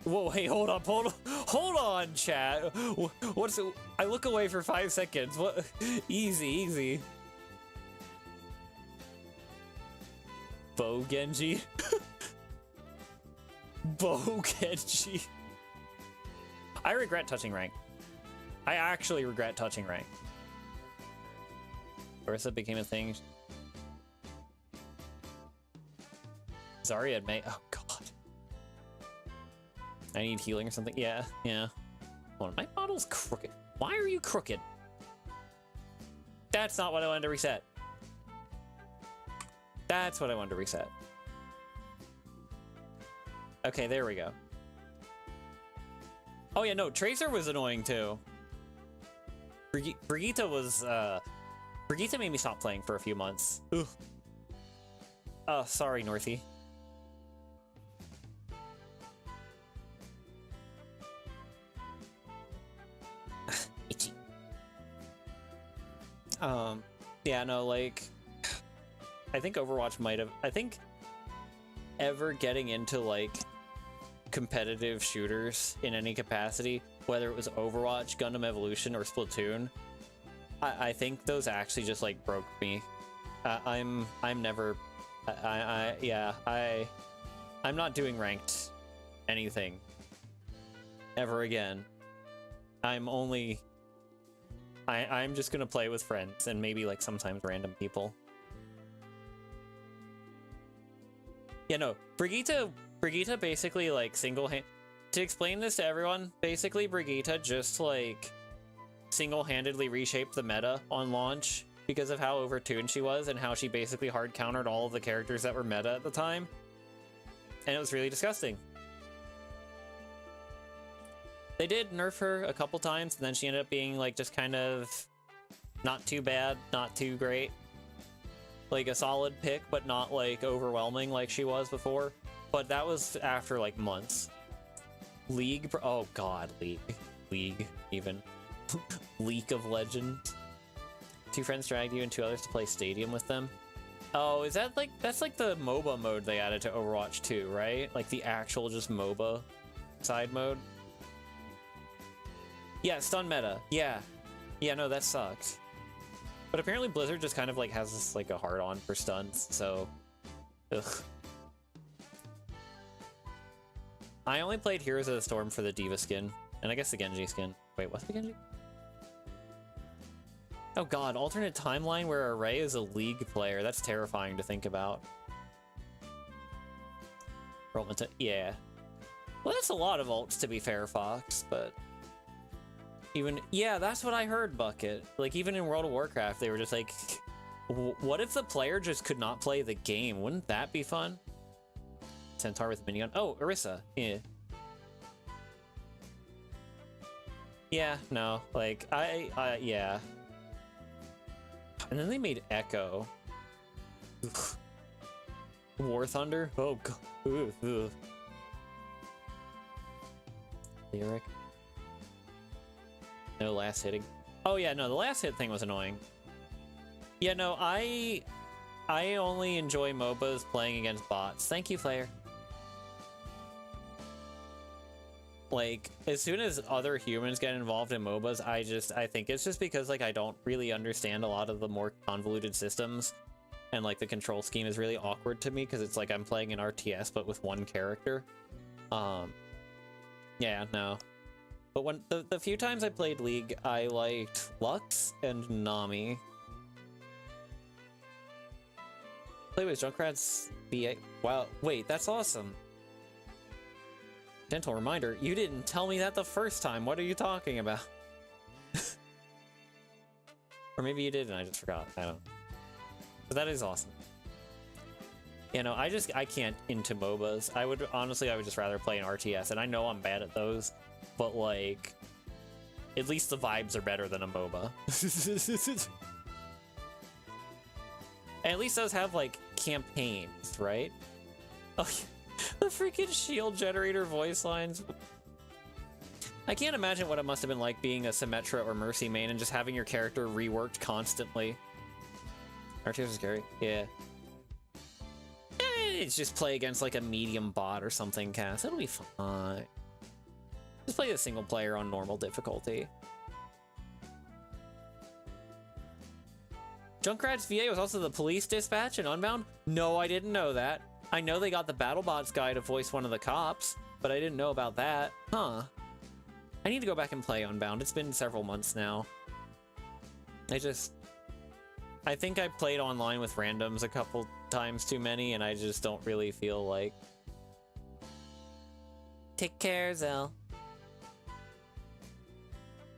Whoa, hey, hold on, chat. What's it? I look away for 5 seconds. What? Easy. Bo Genji. Bo Genji. I regret touching rank. I actually regret touching rank. Orisa became a thing. Zarya had May. Oh god. I need healing or something. Yeah. Hold on, my model's crooked. Why are you crooked? That's not what I wanted to reset. That's what I wanted to reset. Okay, there we go. Oh yeah, no, Tracer was annoying too. Brigitte was, Brigitte made me stop playing for a few months. Ugh. Oh, sorry, Northy. Itchy. Yeah, no, like, I think Overwatch might have, I think ever getting into, like, competitive shooters in any capacity whether it was Overwatch, Gundam Evolution, or Splatoon, I think those actually just like broke me. I'm never, I'm not doing ranked anything ever again. I'm just gonna play with friends and maybe like sometimes random people. Yeah, no, Brigitte basically like to explain this to everyone, basically Brigitte just like single-handedly reshaped the meta on launch because of how overtuned she was and how she basically hard countered all of the characters that were meta at the time. And it was really disgusting. They did nerf her a couple times, and then she ended up being like just kind of not too bad, not too great. Like a solid pick, but not like overwhelming like she was before. But that was after like months. League, oh god, League, even. League of Legends. 2 friends dragged you and 2 others to play Stadium with them. Oh, is that like, that's like the MOBA mode they added to Overwatch 2, right? Like the actual just MOBA side mode. Yeah, stun meta. Yeah. Yeah, no, that sucks. But apparently Blizzard just kind of like has this like a hard-on for stuns, so... Ugh. I only played Heroes of the Storm for the D.Va skin, and I guess the Genji skin. Wait, what's the Genji? Oh god, alternate timeline where Array is a League player. That's terrifying to think about. Yeah. Well, that's a lot of ults, to be fair, Fox, but... Even... Yeah, that's what I heard, Bucket. Like, even in World of Warcraft, they were just like... What if the player just could not play the game? Wouldn't that be fun? Centaur with minigun. Oh, Orisa. Yeah. Yeah, no. Like, yeah. And then they made Echo. Ugh. War Thunder? Oh, god. Ugh. Lyric. No last hitting. Oh yeah, no, the last hit thing was annoying. Yeah, no, I only enjoy MOBAs playing against bots. Thank you, Flair. Like, as soon as other humans get involved in MOBAs, I think it's just because, like, I don't really understand a lot of the more convoluted systems. And, like, the control scheme is really awkward to me, because it's like I'm playing an RTS, but with one character. Yeah, no. But when the few times I played League, I liked Lux and Nami. Play with Junkrat's VA. Wow, wait, that's awesome. Gentle reminder, you didn't tell me that the first time. What are you talking about? Or maybe you did and I just forgot. I don't know. But that is awesome. You know, I can't into MOBAs. I would just rather play an RTS, and I know I'm bad at those, but like, at least the vibes are better than a MOBA. And at least those have like campaigns, right? Oh, the freaking shield generator voice lines. I can't imagine what it must have been like being a Symmetra or Mercy main and just having your character reworked constantly. RTS is scary. Yeah. It's just play against like a medium bot or something, Cass. It'll be fine. Just play the single player on normal difficulty. Junkrat's VA was also the police dispatch in Unbound? No, I didn't know that. I know they got the BattleBots guy to voice one of the cops, but I didn't know about that. Huh. I need to go back and play Unbound. It's been several months now. I think I played online with randoms a couple times too many, and I just don't really feel like... Take care, Zell.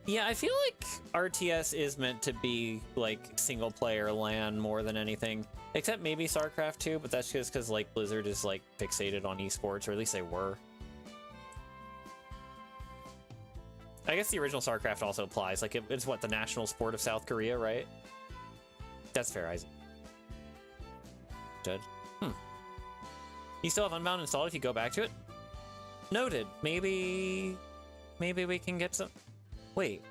Yeah, I feel like RTS is meant to be, like, single-player LAN more than anything. Except maybe StarCraft 2, but that's just because, like, Blizzard is, like, fixated on esports, or at least they were. I guess the original StarCraft also applies. Like, it's what, the national sport of South Korea, right? That's fair, Isaac. Judge. You still have Unbound installed if you go back to it? Noted. Maybe we can get some... Wait.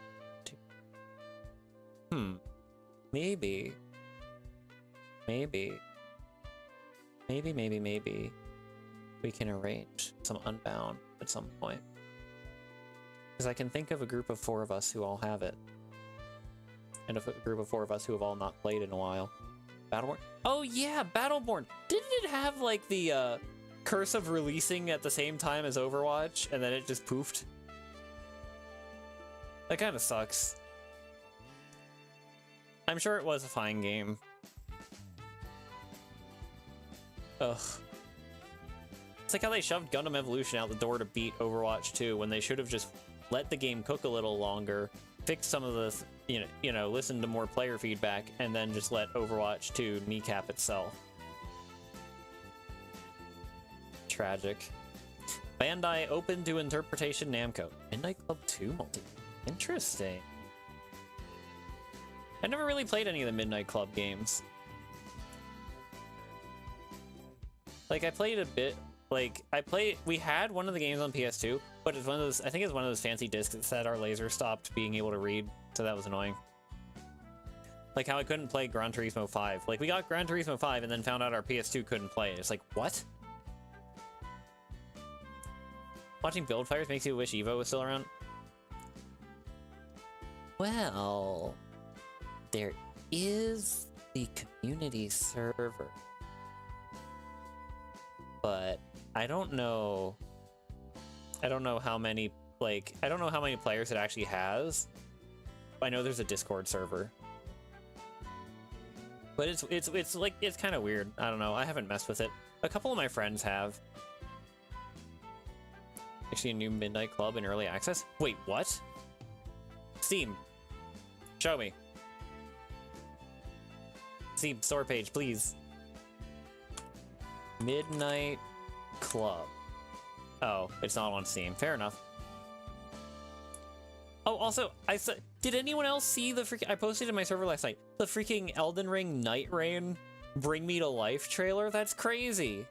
Maybe. Maybe we can arrange some Unbound at some point. Because I can think of a group of 4 of us who all have it. And a group of 4 of us who have all not played in a while. Battleborn? Oh yeah, Battleborn! Didn't it have like the curse of releasing at the same time as Overwatch, and then it just poofed? That kind of sucks. I'm sure it was a fine game. Ugh. It's like how they shoved Gundam Evolution out the door to beat Overwatch 2 when they should have just let the game cook a little longer, fix some of the, you know, listen to more player feedback, and then just let Overwatch 2 kneecap itself. Tragic. Bandai open to interpretation Namco. Midnight Club 2 multi. Interesting. I never really played any of the Midnight Club games. Like, I played a bit. Like, we had one of the games on PS2, but it's one of those, I think it's one of those fancy discs that said our laser stopped being able to read, so that was annoying. Like how I couldn't play Gran Turismo 5. Like, we got Gran Turismo 5 and then found out our PS2 couldn't play it. It's like, what? Watching build fires makes you wish Evo was still around? Well, there is the community server. But I don't know how many, like, I don't know how many players it actually has. I know there's a Discord server. But it's like, it's kind of weird. I don't know. I haven't messed with it. A couple of my friends have. Actually, a new Midnight Club in early access? Wait, what? Steam. Show me. Steam store page, please. Midnight Club. Oh, it's not on Steam. Fair enough. Oh, also, did anyone else see the I posted in my server last night, the freaking Elden Ring Night Rain Bring Me to Life trailer? That's crazy.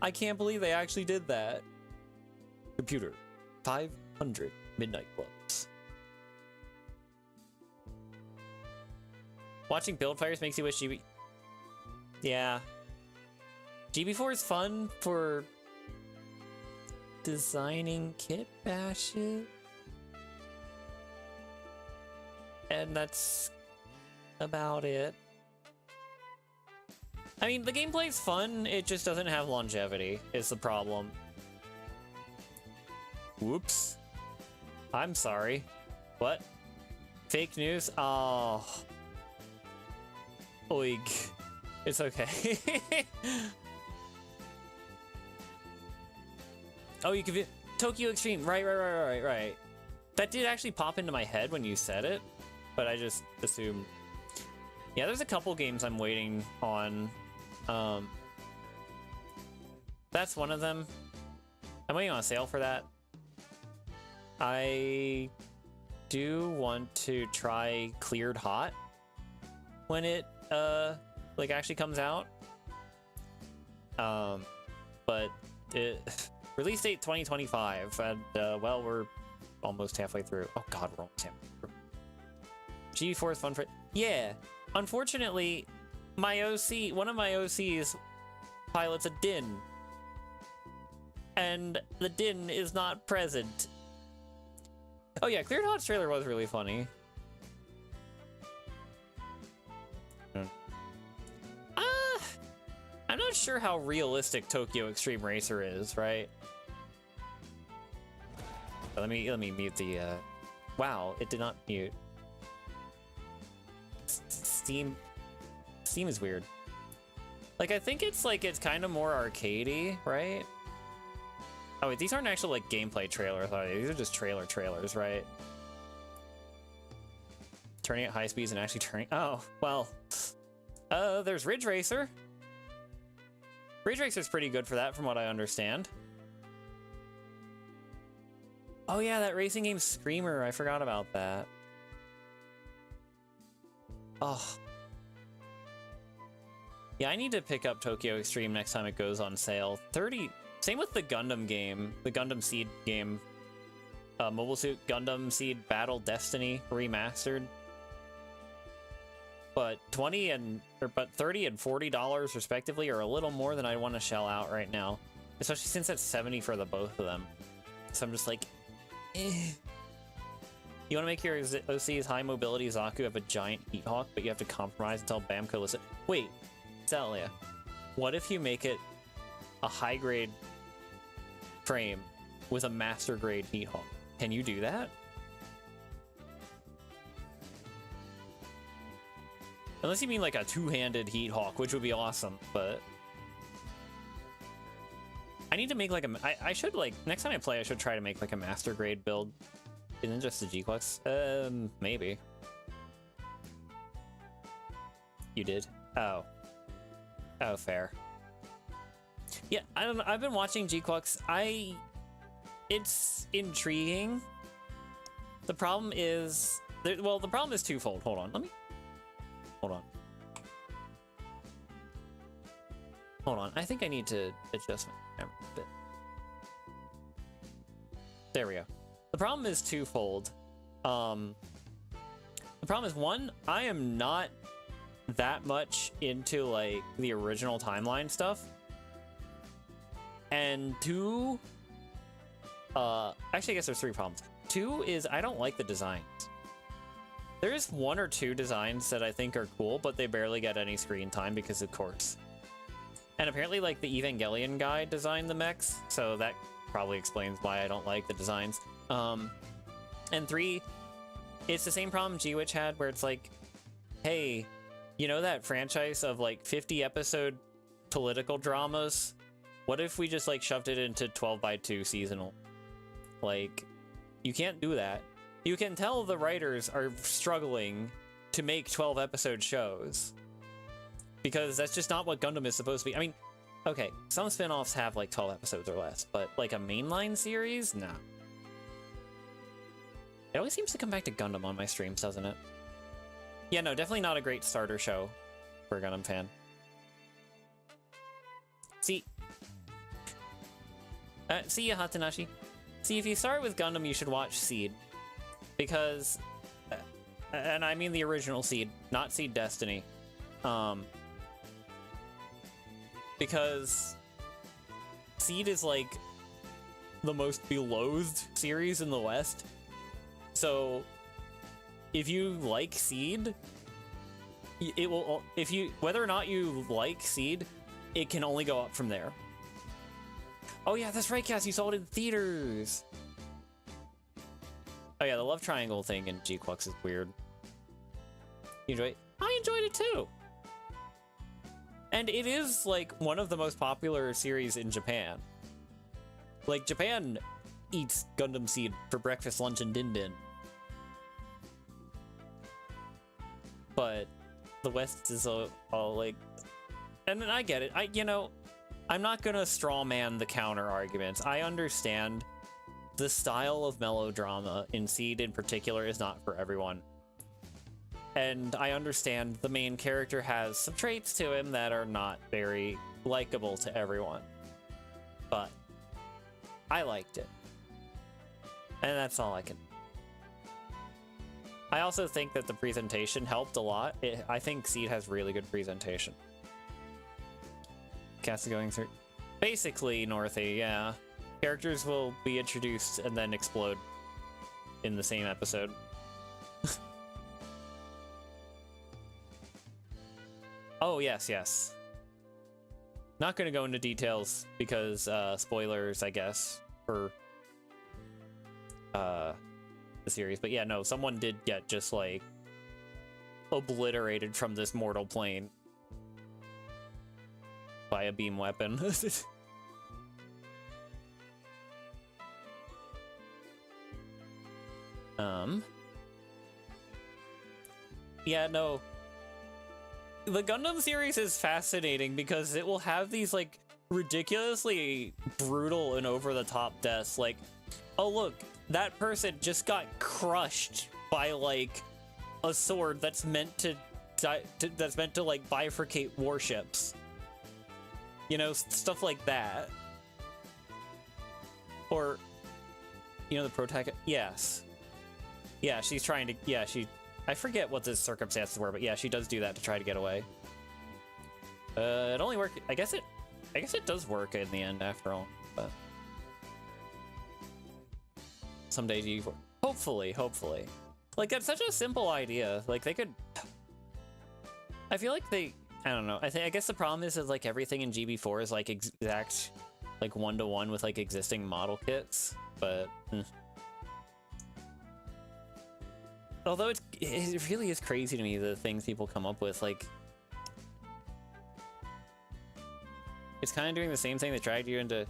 I can't believe they actually did that. Computer. 500 Midnight Clubs. Watching build fires makes you wish GB... Yeah. GB4 is fun for designing kit bashes. And that's about it. I mean, the gameplay's fun, it just doesn't have longevity, is the problem. Whoops. I'm sorry. What? Fake news? Oh. Oig. It's okay. Oh, you could be Tokyo Extreme. Right. That did actually pop into my head when you said it, but I just assumed. Yeah, there's a couple games I'm waiting on. That's one of them. I'm waiting on a sale for that. I do want to try Cleared Hot when it like actually comes out. But it release date 2025, and well, we're almost halfway through. Oh god, we're almost halfway through. G4 is fun for... Yeah, unfortunately, my OC, one of my OCs pilots a Din, and the Din is not present. Oh yeah, Cleared Hot's trailer was really funny. I'm not sure how realistic Tokyo Extreme Racer is, right? Let me mute the wow, it did not mute. Steam is weird. Like, I think it's like, it's kind of more arcadey, right? Oh wait, these aren't actual like gameplay trailers, are they? These are just trailers, right? Turning at high speeds and actually turning... Oh, well. There's Ridge Racer. Ridge Racer's pretty good for that, from what I understand. Oh yeah, that racing game Screamer, I forgot about that. Oh. Yeah, I need to pick up Tokyo Extreme next time it goes on sale. 30... Same with the Gundam game, the Gundam Seed game. Mobile Suit Gundam Seed Battle Destiny Remastered. But $30 and $40 respectively are a little more than I want to shell out right now. Especially since it's $70 for the both of them. So I'm just like, You want to make your OC's high mobility Zaku have a giant heat hawk, but you have to compromise and tell Bamco listen. Wait, Celia, what if you make it a high grade frame with a master grade heat hawk? Can you do that? Unless you mean like a two-handed heat hawk, which would be awesome, but I need to make like I should like next time I play I should try to make like a master grade build. Isn't just the G-Quux? Maybe. You did? Oh. Oh, fair. Yeah, I don't know. I've been watching G-Quux. It's intriguing. The problem is... Well, the problem is twofold. Hold on. Hold on. Hold on. I think I need to adjust my camera a bit. There we go. The problem is twofold. The problem is, one, I am not that much into like the original timeline stuff. And two, actually I guess there's three problems. Two is I don't like the designs. There's one or two designs that I think are cool, but they barely get any screen time because of course. And apparently like the Evangelion guy designed the mechs, so that probably explains why I don't like the designs. And three, it's the same problem G-Witch had where it's like, hey, you know that franchise of like 50 episode political dramas? What if we just like shoved it into 12x2 seasonal? Like, you can't do that. You can tell the writers are struggling to make 12 episode shows because that's just not what Gundam is supposed to be. I mean, okay, some spin-offs have like 12 episodes or less, but like a mainline series? Nah. It always seems to come back to Gundam on my streams, doesn't it? Yeah, no, definitely not a great starter show for a Gundam fan. See ya, Hatanashi. See, if you start with Gundam, you should watch Seed. Because, and I mean the original Seed, not Seed Destiny. Because Seed is like the most beloathed series in the West. So, if you like Seed, it will, whether or not you like Seed, it can only go up from there. Oh yeah, that's right, Cass, you saw it in theaters! Oh yeah, the love triangle thing in G-Quux is weird. You enjoy it? I enjoyed it too! And it is, like, one of the most popular series in Japan. Like, Japan eats Gundam Seed for breakfast, lunch, and din-din. But the West is all like... And then I get it. I'm not gonna straw man the counter arguments. I understand the style of melodrama in Seed in particular is not for everyone. And I understand the main character has some traits to him that are not very likable to everyone. But I liked it. And that's all I can. I also think that the presentation helped a lot. I think Seed has really good presentation. Cast going through. Basically, Northy, yeah. Characters will be introduced and then explode in the same episode. Oh, yes, yes. Not gonna go into details because, spoilers, I guess, for, the series. But yeah, no, someone did get just, like, obliterated from this mortal plane by a beam weapon. Yeah, no. The Gundam series is fascinating because it will have these, like, ridiculously brutal and over-the-top deaths. Like, oh, look, that person just got crushed by, like, a sword that's meant to like, bifurcate warships. You know, stuff like that. Or, you know, the protagonist? Yes. Yeah, she's trying to, yeah, I forget what the circumstances were, but yeah, she does do that to try to get away. It only worked, I guess it does work in the end after all, but. Someday GB4. Hopefully. Like, that's such a simple idea. Like, they could... I feel like they... I don't know. I guess the problem is that, like, everything in GB4 is, like, exact, like, one-to-one with, like, existing model kits. But... Although it really is crazy to me, the things people come up with, like... It's kind of doing the same thing that dragged you into...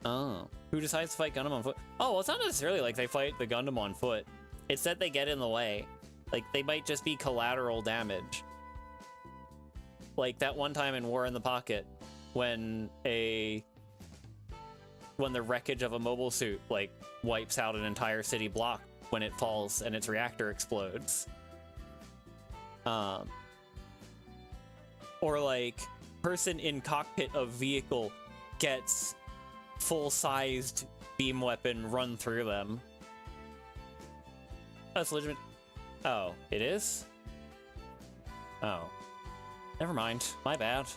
Oh. Who decides to fight Gundam on foot? Oh, well, it's not necessarily like they fight the Gundam on foot. It's that they get in the way. Like, they might just be collateral damage. Like that one time in War in the Pocket, when the wreckage of a mobile suit, like, wipes out an entire city block when it falls and its reactor explodes. Or, like, person in cockpit of vehicle gets full-sized beam weapon run through them. That's legitimate. Oh, it is? Oh. Never mind. My bad.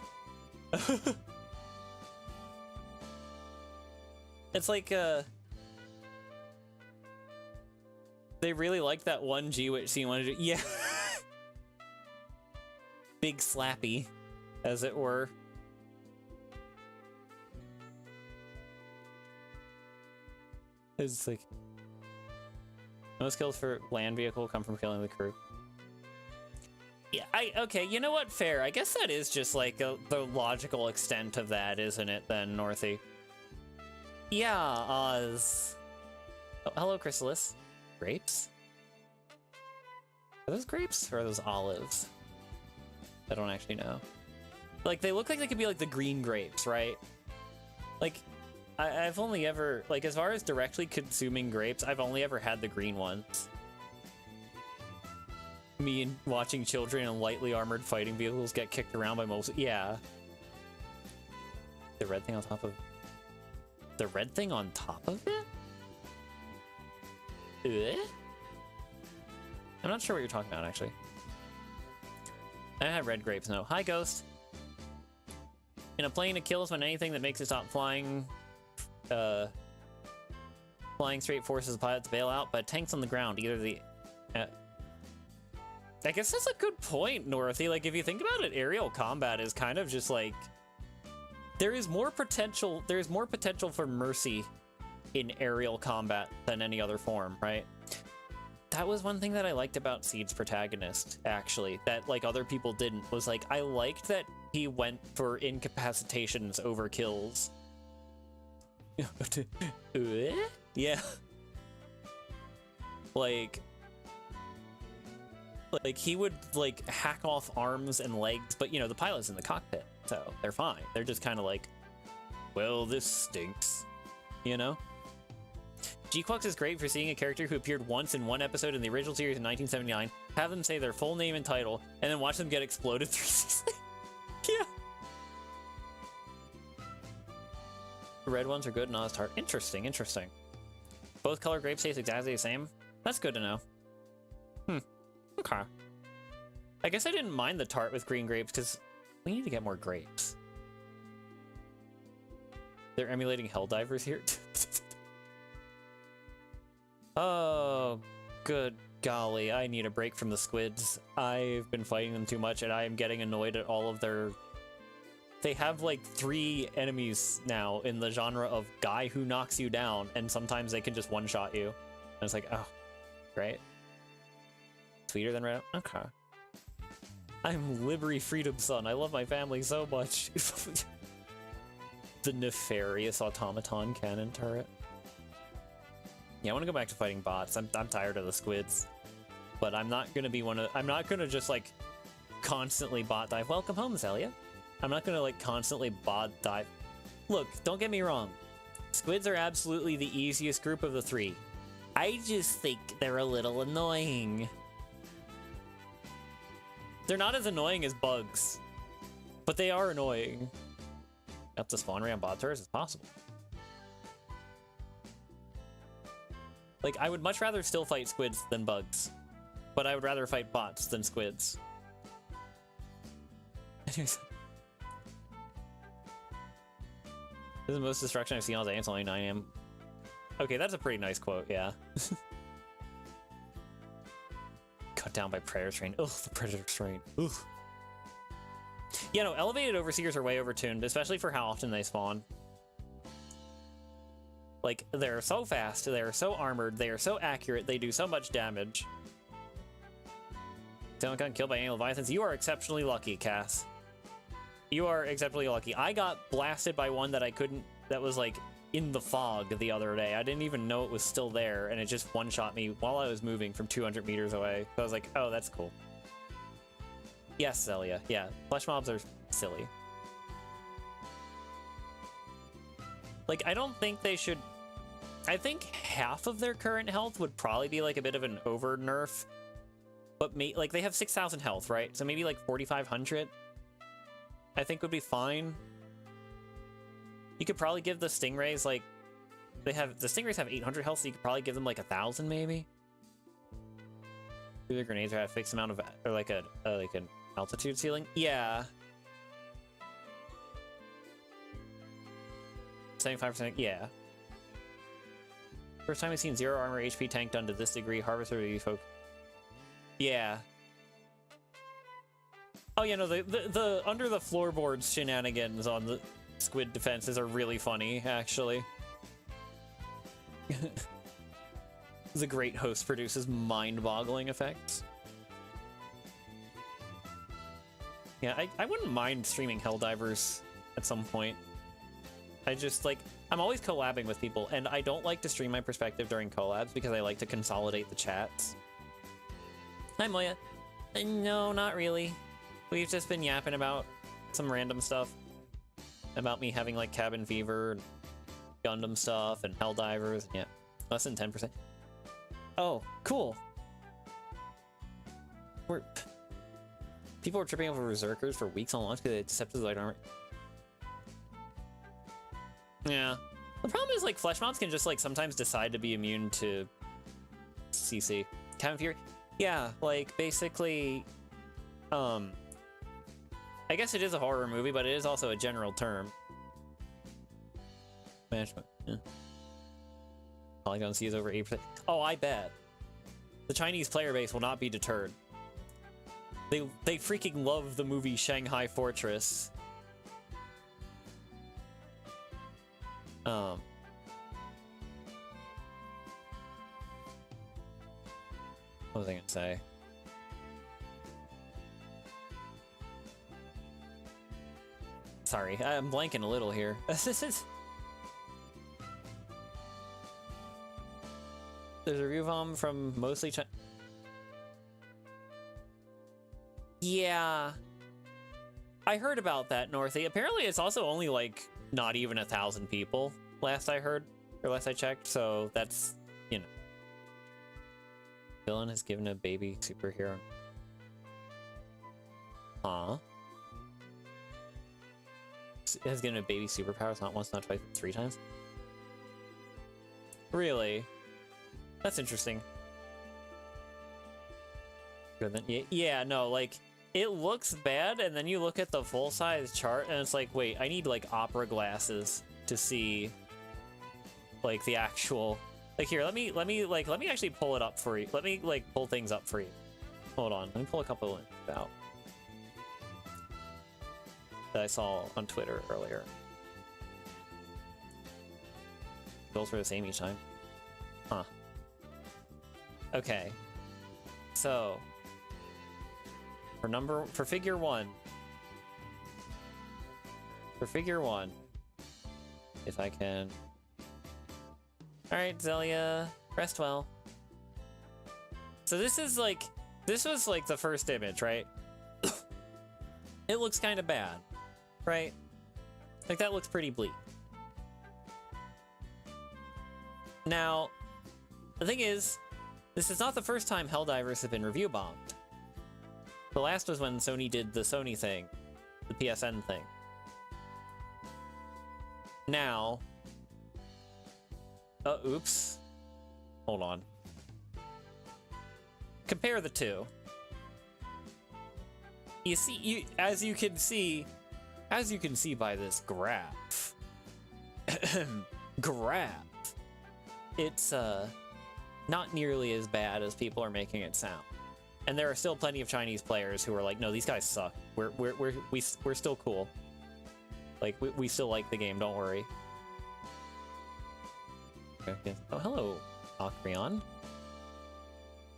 It's like, they really liked that one G-Witch scene wanted to... Yeah. Big slappy, as it were. It's like... Most kills for land vehicle come from killing the crew. Yeah, okay, you know what? Fair. I guess that is just, like, the logical extent of that, isn't it, then, Northy? Yeah, Oz. Oh, hello, Chrysalis. Grapes? Are those grapes, or are those olives? I don't actually know. Like, they look like they could be, like, the green grapes, right? Like... I've only ever, like, as far as directly consuming grapes, I've only ever had the green ones. Me and watching children in lightly armored fighting vehicles get kicked around by most, yeah. The red thing on top of... The red thing on top of it? I'm not sure what you're talking about, actually. I have red grapes, no. Hi, Ghost. In a plane, it kills when anything that makes it stop flying... flying straight forces the pilot to bail out, but tanks on the ground, either the... I guess that's a good point, Norothy. Like, if you think about it, aerial combat is kind of just like... There's more potential for mercy in aerial combat than any other form, right? That was one thing that I liked about Seed's protagonist, actually, that, like, other people didn't, was, like, I liked that he went for incapacitations over kills. Yeah. Like he would, like, hack off arms and legs, but, you know, the pilot's in the cockpit, so they're fine. They're just kind of like, well, this stinks, you know? G-Quux is great for seeing a character who appeared once in one episode in the original series in 1979, have them say their full name and title, and then watch them get exploded 3 seasons. Yeah. The red ones are good, not as tart. Interesting, interesting. Both color grapes taste exactly the same? That's good to know. Okay. I guess I didn't mind the tart with green grapes, because we need to get more grapes. They're emulating Helldivers here? Oh, good golly, I need a break from the squids. I've been fighting them too much, and I am getting annoyed at all of their... They have, like, 3 enemies now in the genre of guy who knocks you down, and sometimes they can just one-shot you. And it's like, oh, great. Sweeter than red? Okay. I'm Liberty Freedom Son. I love my family so much. The nefarious automaton cannon turret. Yeah, I want to go back to fighting bots. I'm tired of the squids. But I'm not going to be I'm not going to just, like, constantly bot dive. Welcome home, Zelia. I'm not gonna, like, constantly bot dive. Look, don't get me wrong. Squids are absolutely the easiest group of the 3. I just think they're a little annoying. They're not as annoying as bugs, but they are annoying. Up to spawn rate on bot turrets as possible. Like, I would much rather still fight squids than bugs, but I would rather fight bots than squids. Anyways. This is the most destruction I've seen all day. It's only 9 AM. Okay, that's a pretty nice quote, yeah. Cut down by Predator Strain. Ugh, the Predator Strain. Ugh. Yeah, no, elevated Overseers are way overtuned, especially for how often they spawn. Like, they're so fast, they're so armored, they are so accurate, they do so much damage. Someone got killed by any Leviathans. You are exceptionally lucky, Cass. You are exceptionally lucky. I got blasted by one that I couldn't, that was like in the fog the other day. I didn't even know it was still there, and it just one-shot me while I was moving from 200 meters away. So I was like, oh, that's cool. Yes, Zelia. Yeah, flesh mobs are silly. Like, I don't think they should... I think half of their current health would probably be like a bit of an over nerf. But like, they have 6,000 health, right? So maybe like 4,500 I think would be fine. You could probably give the Stingrays like... the Stingrays have 800 health, so you could probably give them like 1,000 maybe. Do the grenades have a fixed amount of... or like an altitude ceiling? Yeah. 75%, yeah. First time I've seen 0 armor HP tank done to this degree. Harvester would be folk. Yeah. Oh yeah, no, the under the floorboards shenanigans on the squid defenses are really funny, actually. The great host produces mind-boggling effects. Yeah, I wouldn't mind streaming Helldivers at some point. I just, like, I'm always collabing with people, and I don't like to stream my perspective during collabs because I like to consolidate the chats. Hi, Moya. No, not really. We've just been yapping about some random stuff. About me having, like, cabin fever, and Gundam stuff, and Helldivers. Yeah, less than 10%. Oh, cool. People were tripping over Berserkers for weeks on launch because they Deceptive Light Armor. Yeah. The problem is, like, flesh mobs can just, like, sometimes decide to be immune to CC. Cabin Fury? Yeah, like, basically, I guess it is a horror movie, but it is also a general term. Management, yeah. Polygon C is over 8%. Oh, I bet. The Chinese player base will not be deterred. They freaking love the movie Shanghai Fortress. What was I gonna say? Sorry, I'm blanking a little here. This is... There's a review bomb from mostly China. Yeah. I heard about that, Northy. Apparently it's also only, like, not even 1,000 people, last I heard, or last I checked, so that's, you know. Villain has given a baby superhero. Huh? It has given a baby superpowers not once, not twice, but 3 times? Really? That's interesting. Good then. Yeah, no, like, it looks bad, and then you look at the full-size chart, and it's like, wait, I need, like, opera glasses to see, like, the actual... Like, here, let me actually pull it up for you. Let me, like, pull things up for you. Hold on, let me pull a couple of links out that I saw on Twitter earlier. Bills were the same each time. Huh. Okay. So... For figure one, if I can. All right, Zelia, rest well. So this was like the first image, right? It looks kind of bad, right? Like, that looks pretty bleak. Now, the thing is, this is not the first time Helldivers have been review bombed. The last was when Sony did the Sony thing, the PSN thing. Now... oops. Hold on. Compare the two. You see, as you can see by this graph, it's not nearly as bad as people are making it sound. And there are still plenty of Chinese players who are like, no, these guys suck. We're still cool. Like, we still like the game, don't worry. Okay. Oh, hello, Acreon.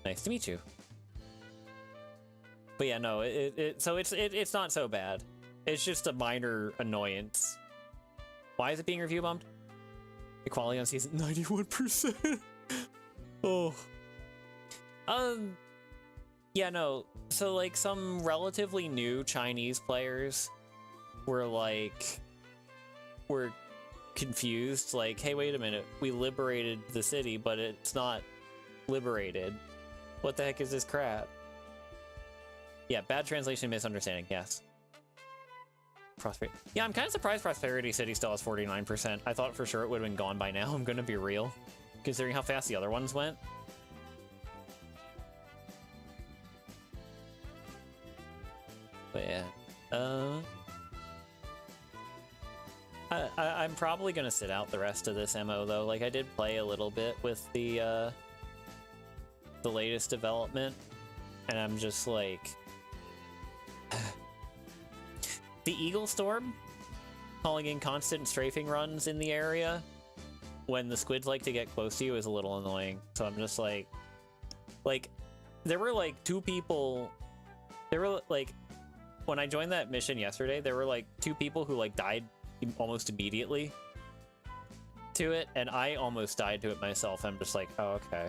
Nice to meet you. But yeah, no, so it's not so bad. It's just a minor annoyance. Why is it being review bumped? Equality on season 91%. Oh. Yeah, no. So like some relatively new Chinese players were confused, like, hey, wait a minute, we liberated the city, but it's not liberated. What the heck is this crap? Yeah, bad translation, misunderstanding, yes. Prosperity. Yeah, I'm kind of surprised Prosperity City still has 49%. I thought for sure it would have been gone by now, I'm gonna be real. Considering how fast the other ones went. But yeah, I'm probably gonna sit out the rest of this MO though. Like I did play a little bit with the latest development, and I'm just like, the Eagle Storm calling in constant strafing runs in the area when the squids like to get close to you is a little annoying. So I'm just like there were like two people. There were like, when I joined that mission yesterday, there were like two people who like died almost immediately to it, and I almost died to it myself. I'm just like, oh, okay.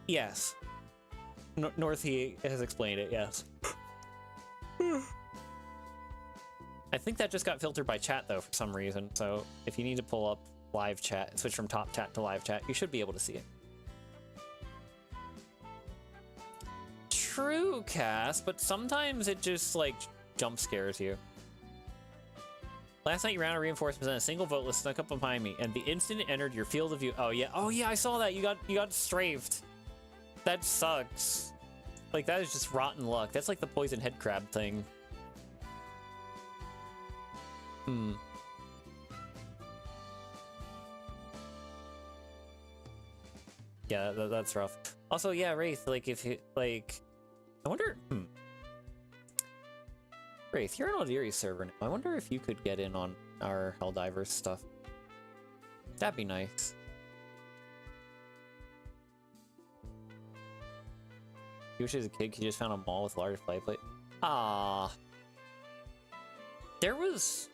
Yes. Northy has explained it, yes. I think that just got filtered by chat though for some reason, so if you need to pull up live chat, switch from top chat to live chat, you should be able to see it. True, Cass, but sometimes it just like jump scares you. Last night you ran out of reinforcements and a single vote list snuck up behind me, and the instant it entered your field of view. Oh yeah, I saw that. You got strafed. That sucks. Like that is just rotten luck. That's like the poison head crab thing. Yeah, that's rough. Also, yeah, Wraith, like if you like, I wonder. Wraith, you're an Aldiri server now. I wonder if you could get in on our Helldivers stuff. That'd be nice. You wish as a kid you just found a mall with large play plate. Ah. There was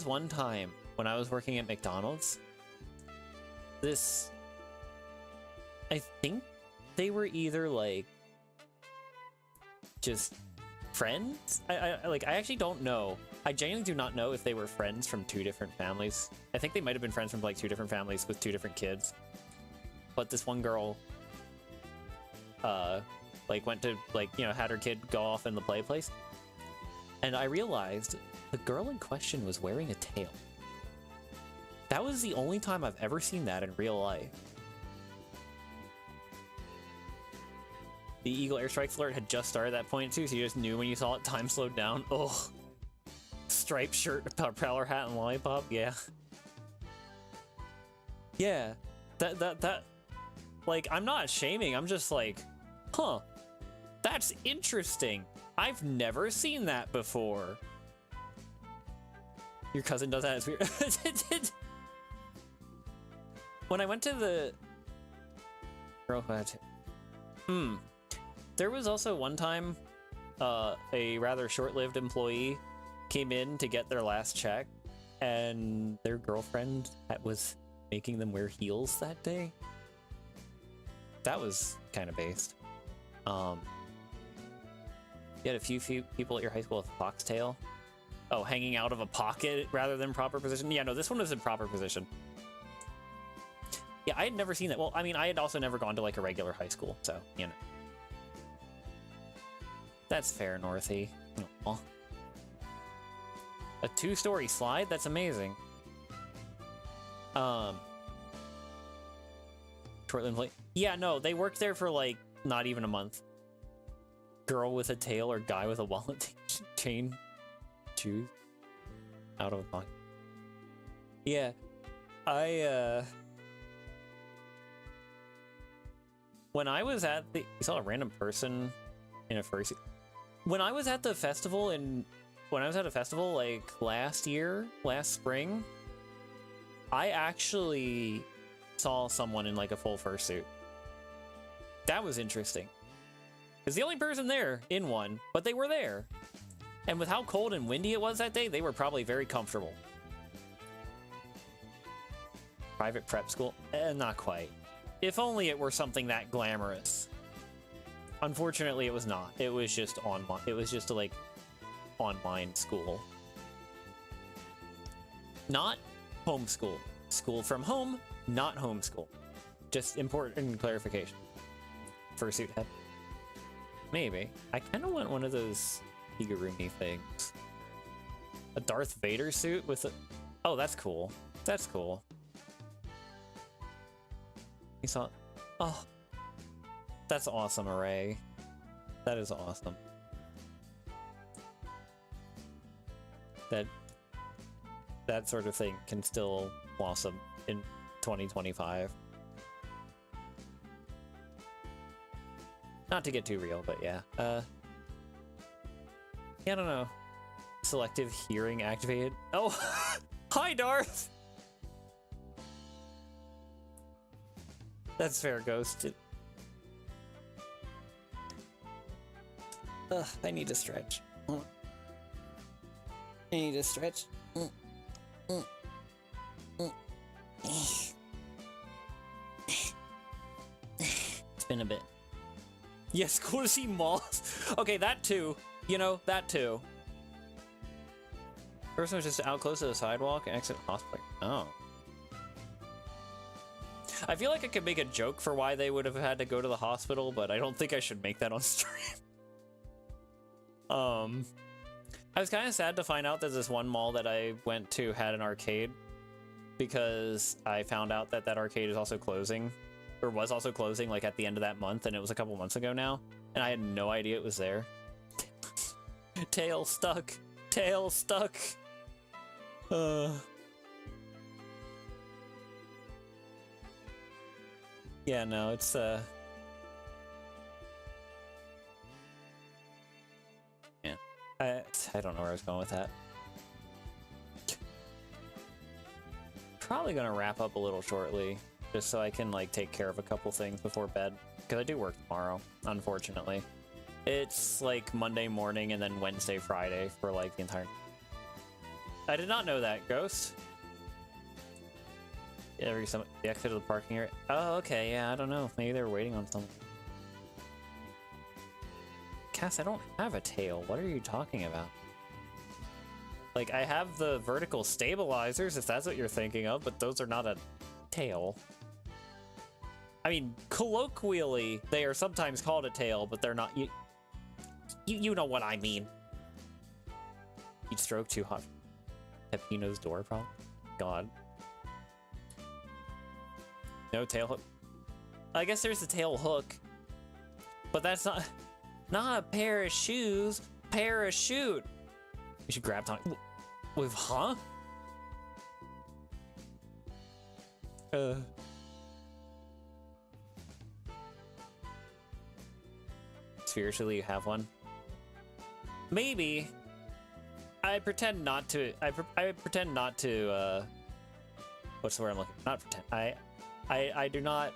one time when I was working at McDonald's. I think they were either like just friends. I actually don't know. I genuinely do not know if they were friends from two different families. I think they might have been friends from like two different families with two different kids. But this one girl like went to like, you know, had her kid go off in the play place. And I realized the girl in question was wearing a tail. That was the only time I've ever seen that in real life. The Eagle Airstrikes alert had just started at that point too, so you just knew when you saw it, time slowed down. Ugh. Striped shirt, propeller hat, and lollipop, yeah. Yeah. That, like, I'm not shaming, I'm just like, huh, that's interesting. I've never seen that before. Your cousin does that, it's weird. When I went to the... There was also one time a rather short-lived employee came in to get their last check, and their girlfriend was making them wear heels that day. That was kind of based. You had a few people at your high school with foxtail. Oh, hanging out of a pocket rather than proper position. Yeah, no, this one was in proper position. Yeah, I had never seen that. Well, I mean, I had also never gone to like a regular high school, so, you know. That's fair, Northy. Aww. A 2-story slide? That's amazing. Short-lived play. Yeah, no, they worked there for like not even a month. Girl with a tail or guy with a wallet chain. Choose. out of pocket. Yeah, when I was at the, you saw a random person in a fursuit. When I was at the festival when I was at a festival like last spring, I actually saw someone in like a full fursuit. That was interesting. It's the only person there in one, but they were there. And with how cold and windy it was that day, they were probably very comfortable. Private prep school? Not quite. If only it were something that glamorous. Unfortunately, it was not. It was just online. It was just a, like, online school. Not homeschool. School from home, not homeschool. Just important clarification. Fursuit head. Maybe. I kind of want one of those Higurumi things. A Darth Vader suit with a... Oh, that's cool. That's cool. You saw... Oh. That's awesome, Array. That is awesome. That sort of thing can still blossom in 2025. Not to get too real, but yeah. Yeah, I don't know. Selective hearing activated. Oh, hi, Darth! That's fair, Ghost. Ugh, I need to stretch. I need to stretch. It's been a bit. Yes, cool to see moths. Okay, that too. You know, that too. Person was just out close to the sidewalk and exit hospital. Oh. I feel like I could make a joke for why they would have had to go to the hospital, but I don't think I should make that on stream. I was kind of sad to find out that this one mall that I went to had an arcade, because I found out that that arcade is also closing, or was also closing, like at the end of that month, and it was a couple months ago now, and I had no idea it was there. Tail stuck. Tail stuck. Yeah, no, it's yeah. I don't know where I was going with that. Probably gonna wrap up a little shortly, just so I can like take care of a couple things before bed, because I do work tomorrow, unfortunately. It's like Monday morning and then Wednesday, Friday for like the entire... I did not know that, Ghost. Yeah, the exit of the parking area. Oh, okay, yeah, I don't know. Maybe they were waiting on something. Cass, I don't have a tail. What are you talking about? Like, I have the vertical stabilizers, if that's what you're thinking of, but those are not a tail. I mean, colloquially, they are sometimes called a tail, but they're not... You know what I mean. Heat stroke too hot. Pepino's door problem? God. No tail hook. I guess there's a tail hook. But that's not a pair of shoes. Parachute. You should grab Tony. With huh? Spiritually, you have one. Maybe. I pretend not to. I pretend not to. What's the word I'm looking? Not pretend. I do not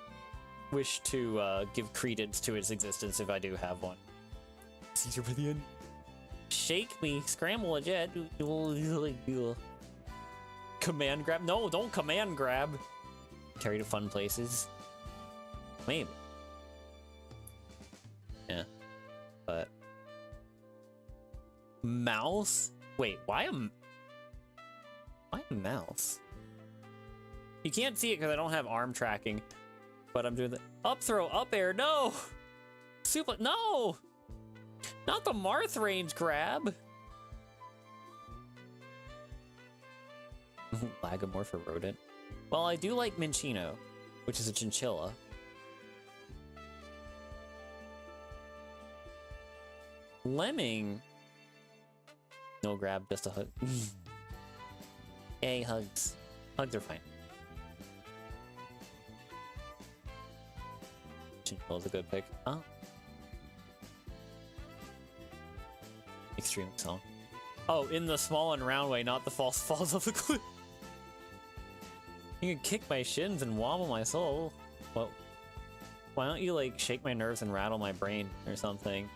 wish to give credence to its existence if I do have one. Caesar by the end. Shake me, scramble a jet. Command grab? No, don't command grab. Carry to fun places. Maybe. Yeah. But mouse? Wait, why a mouse? You can't see it because I don't have arm tracking, but I'm doing the up throw, up air. No, super. No, not the Marth range grab. Lagomorph or rodent. Well, I do like Minchino, which is a chinchilla. Lemming. No grab, just a hook. Yay, hugs. Hugs are fine. Chinchilla is a good pick. Oh. Extreme song. Oh, in the small and round way, not the false falls off the cliff. You can kick my shins and wobble my soul. Well, why don't you, like, shake my nerves and rattle my brain or something?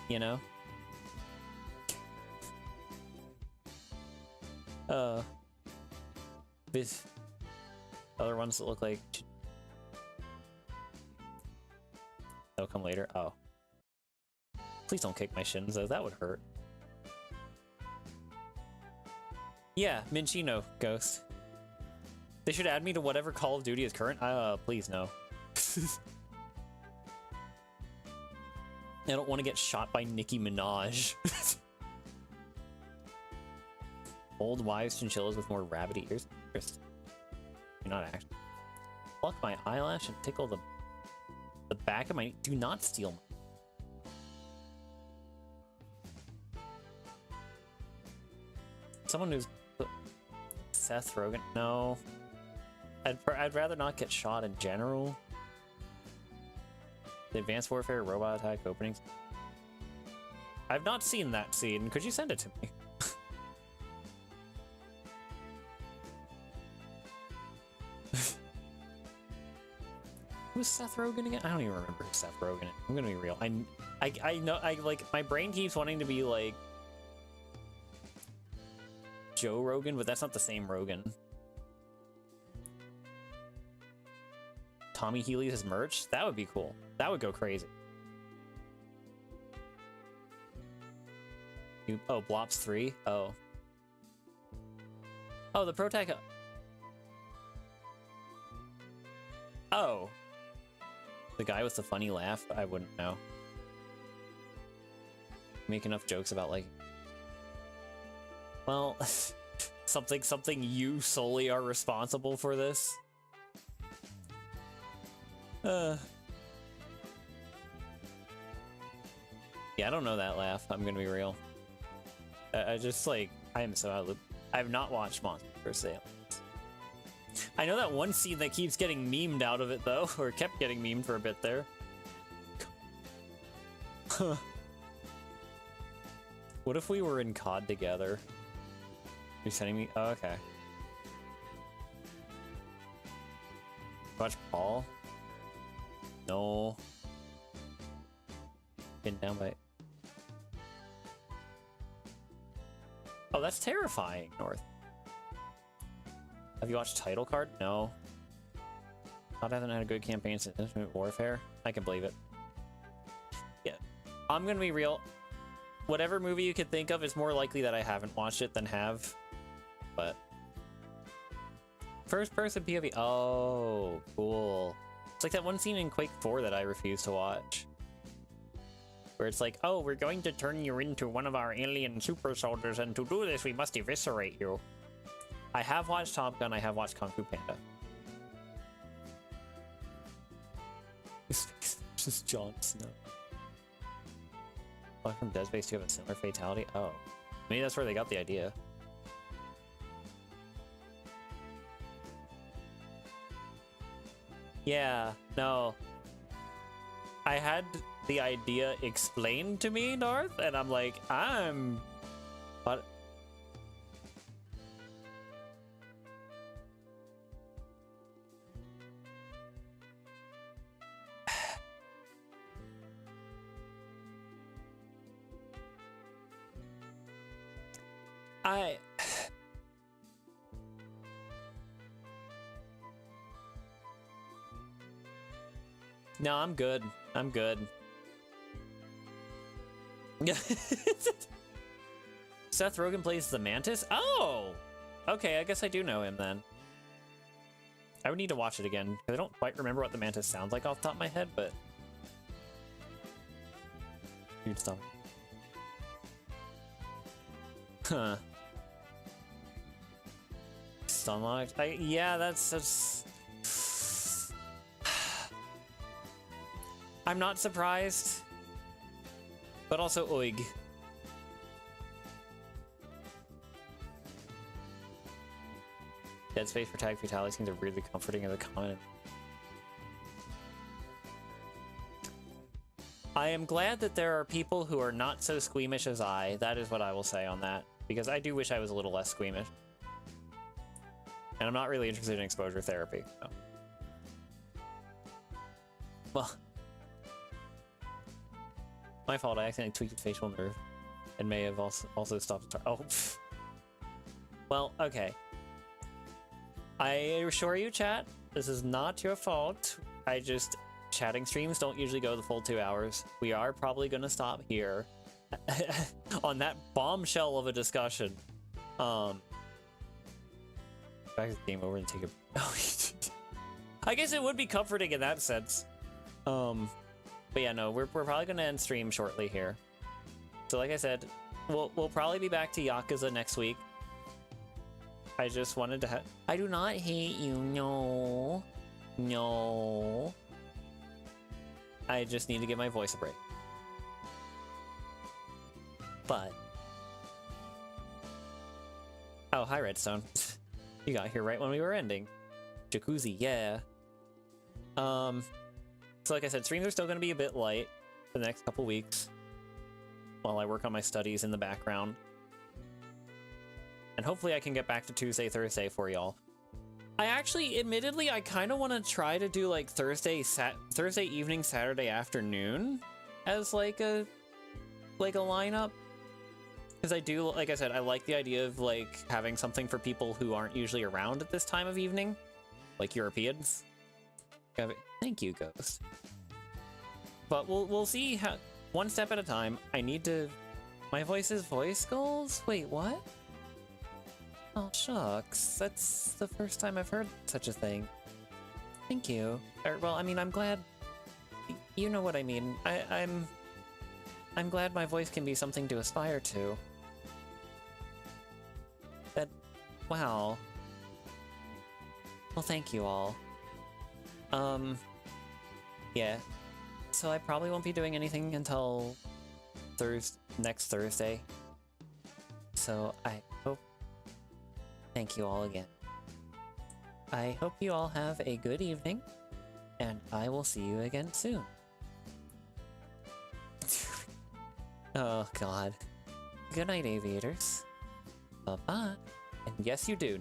You know? This other ones that look like they'll come later. Oh, please don't kick my shins though, that would hurt. Yeah, Minchino Ghost. They should add me to whatever Call of Duty is current. Please no. I don't want to get shot by Nicki Minaj. Old wise chinchillas with more rabbity ears. You're not actually. Pluck my eyelash and tickle the back of my. Do not steal my. Someone who's Seth Rogen. No, I'd rather not get shot in general. The Advanced Warfare robot attack openings. I've not seen that scene. Could you send it to me? Who's Seth Rogen again? I don't even remember who Seth Rogen is. I'm gonna be real. I know, like, my brain keeps wanting to be like Joe Rogan, but that's not the same Rogan. Tommy Healy's his merch? That would be cool. That would go crazy. Oh, Blops 3? Oh. Oh, the Protec. Oh. The guy with the funny laugh? I wouldn't know. Make enough jokes about, like... Well, something you solely are responsible for this. Yeah, I don't know that laugh. I'm gonna be real. I just, like, I am so out of the loop. I have not watched Monster for Sale. I know that one scene that keeps getting memed out of it, though, or kept getting memed for a bit there. What if we were in COD together? You're sending me? Oh, okay. Watch Paul? No. Pinned down by... Oh, that's terrifying, North. Have you watched Title Card? No. COD hasn't had a good campaign since Infinite Warfare. I can believe it. Yeah. I'm gonna be real. Whatever movie you could think of, it's more likely that I haven't watched it than have. But... First person POV. Oh, cool. It's like that one scene in Quake 4 that I refuse to watch. Where it's like, oh, we're going to turn you into one of our alien super soldiers, and to do this, we must eviscerate you. I have watched Top Gun, I have watched Kung Fu Panda. This is Jon Snow. Well, from Dead Space 2 have a similar fatality? Oh. Maybe that's where they got the idea. Yeah, no. I had the idea explained to me, North, and I'm like, But... No, I'm good. I'm good. Seth Rogen plays the Mantis? Oh! Okay, I guess I do know him then. I would need to watch it again, because I don't quite remember what the Mantis sounds like off the top of my head, but... Dude, stop. Huh. Stunlocked? Yeah, that's... I'm not surprised, but also oig. Dead Space for Tag Fatality seems really comforting as a comment. I am glad that there are people who are not so squeamish as I. That is what I will say on that. Because I do wish I was a little less squeamish. And I'm not really interested in exposure therapy. So. Well. My fault, I accidentally tweaked a facial nerve. And may have also stopped... Oh. Well, okay. I assure you, chat, this is not your fault. Chatting streams don't usually go the full 2 hours. We are probably going to stop here on that bombshell of a discussion. Back to the game over and take a... I guess it would be comforting in that sense. But yeah, no, we're probably going to end stream shortly here. So like I said, we'll probably be back to Yakuza next week. I just wanted to I do not hate you, no. No. I just need to give my voice a break. But... Oh, hi Redstone. You got here right when we were ending. Jacuzzi, yeah. So like I said, streams are still going to be a bit light for the next couple weeks while I work on my studies in the background. And hopefully I can get back to Tuesday, Thursday for y'all. I actually, admittedly, I kind of want to try to do like Thursday evening, Saturday afternoon as like a lineup. Because I do, like I said, I like the idea of like having something for people who aren't usually around at this time of evening, like Europeans. Thank you, Ghost. But we'll see how, one step at a time. I need to, my voice is voice goals? Wait, what? Oh, shucks. That's the first time I've heard such a thing. Thank you. Well, I mean, I'm glad... You know what I mean. I'm glad my voice can be something to aspire to. That... Wow. Well, thank you all. Yeah. So I probably won't be doing anything until next Thursday. So I hope... Thank you all again. I hope you all have a good evening, and I will see you again soon. Oh, God. Good night, aviators. Bye-bye. And yes, you do.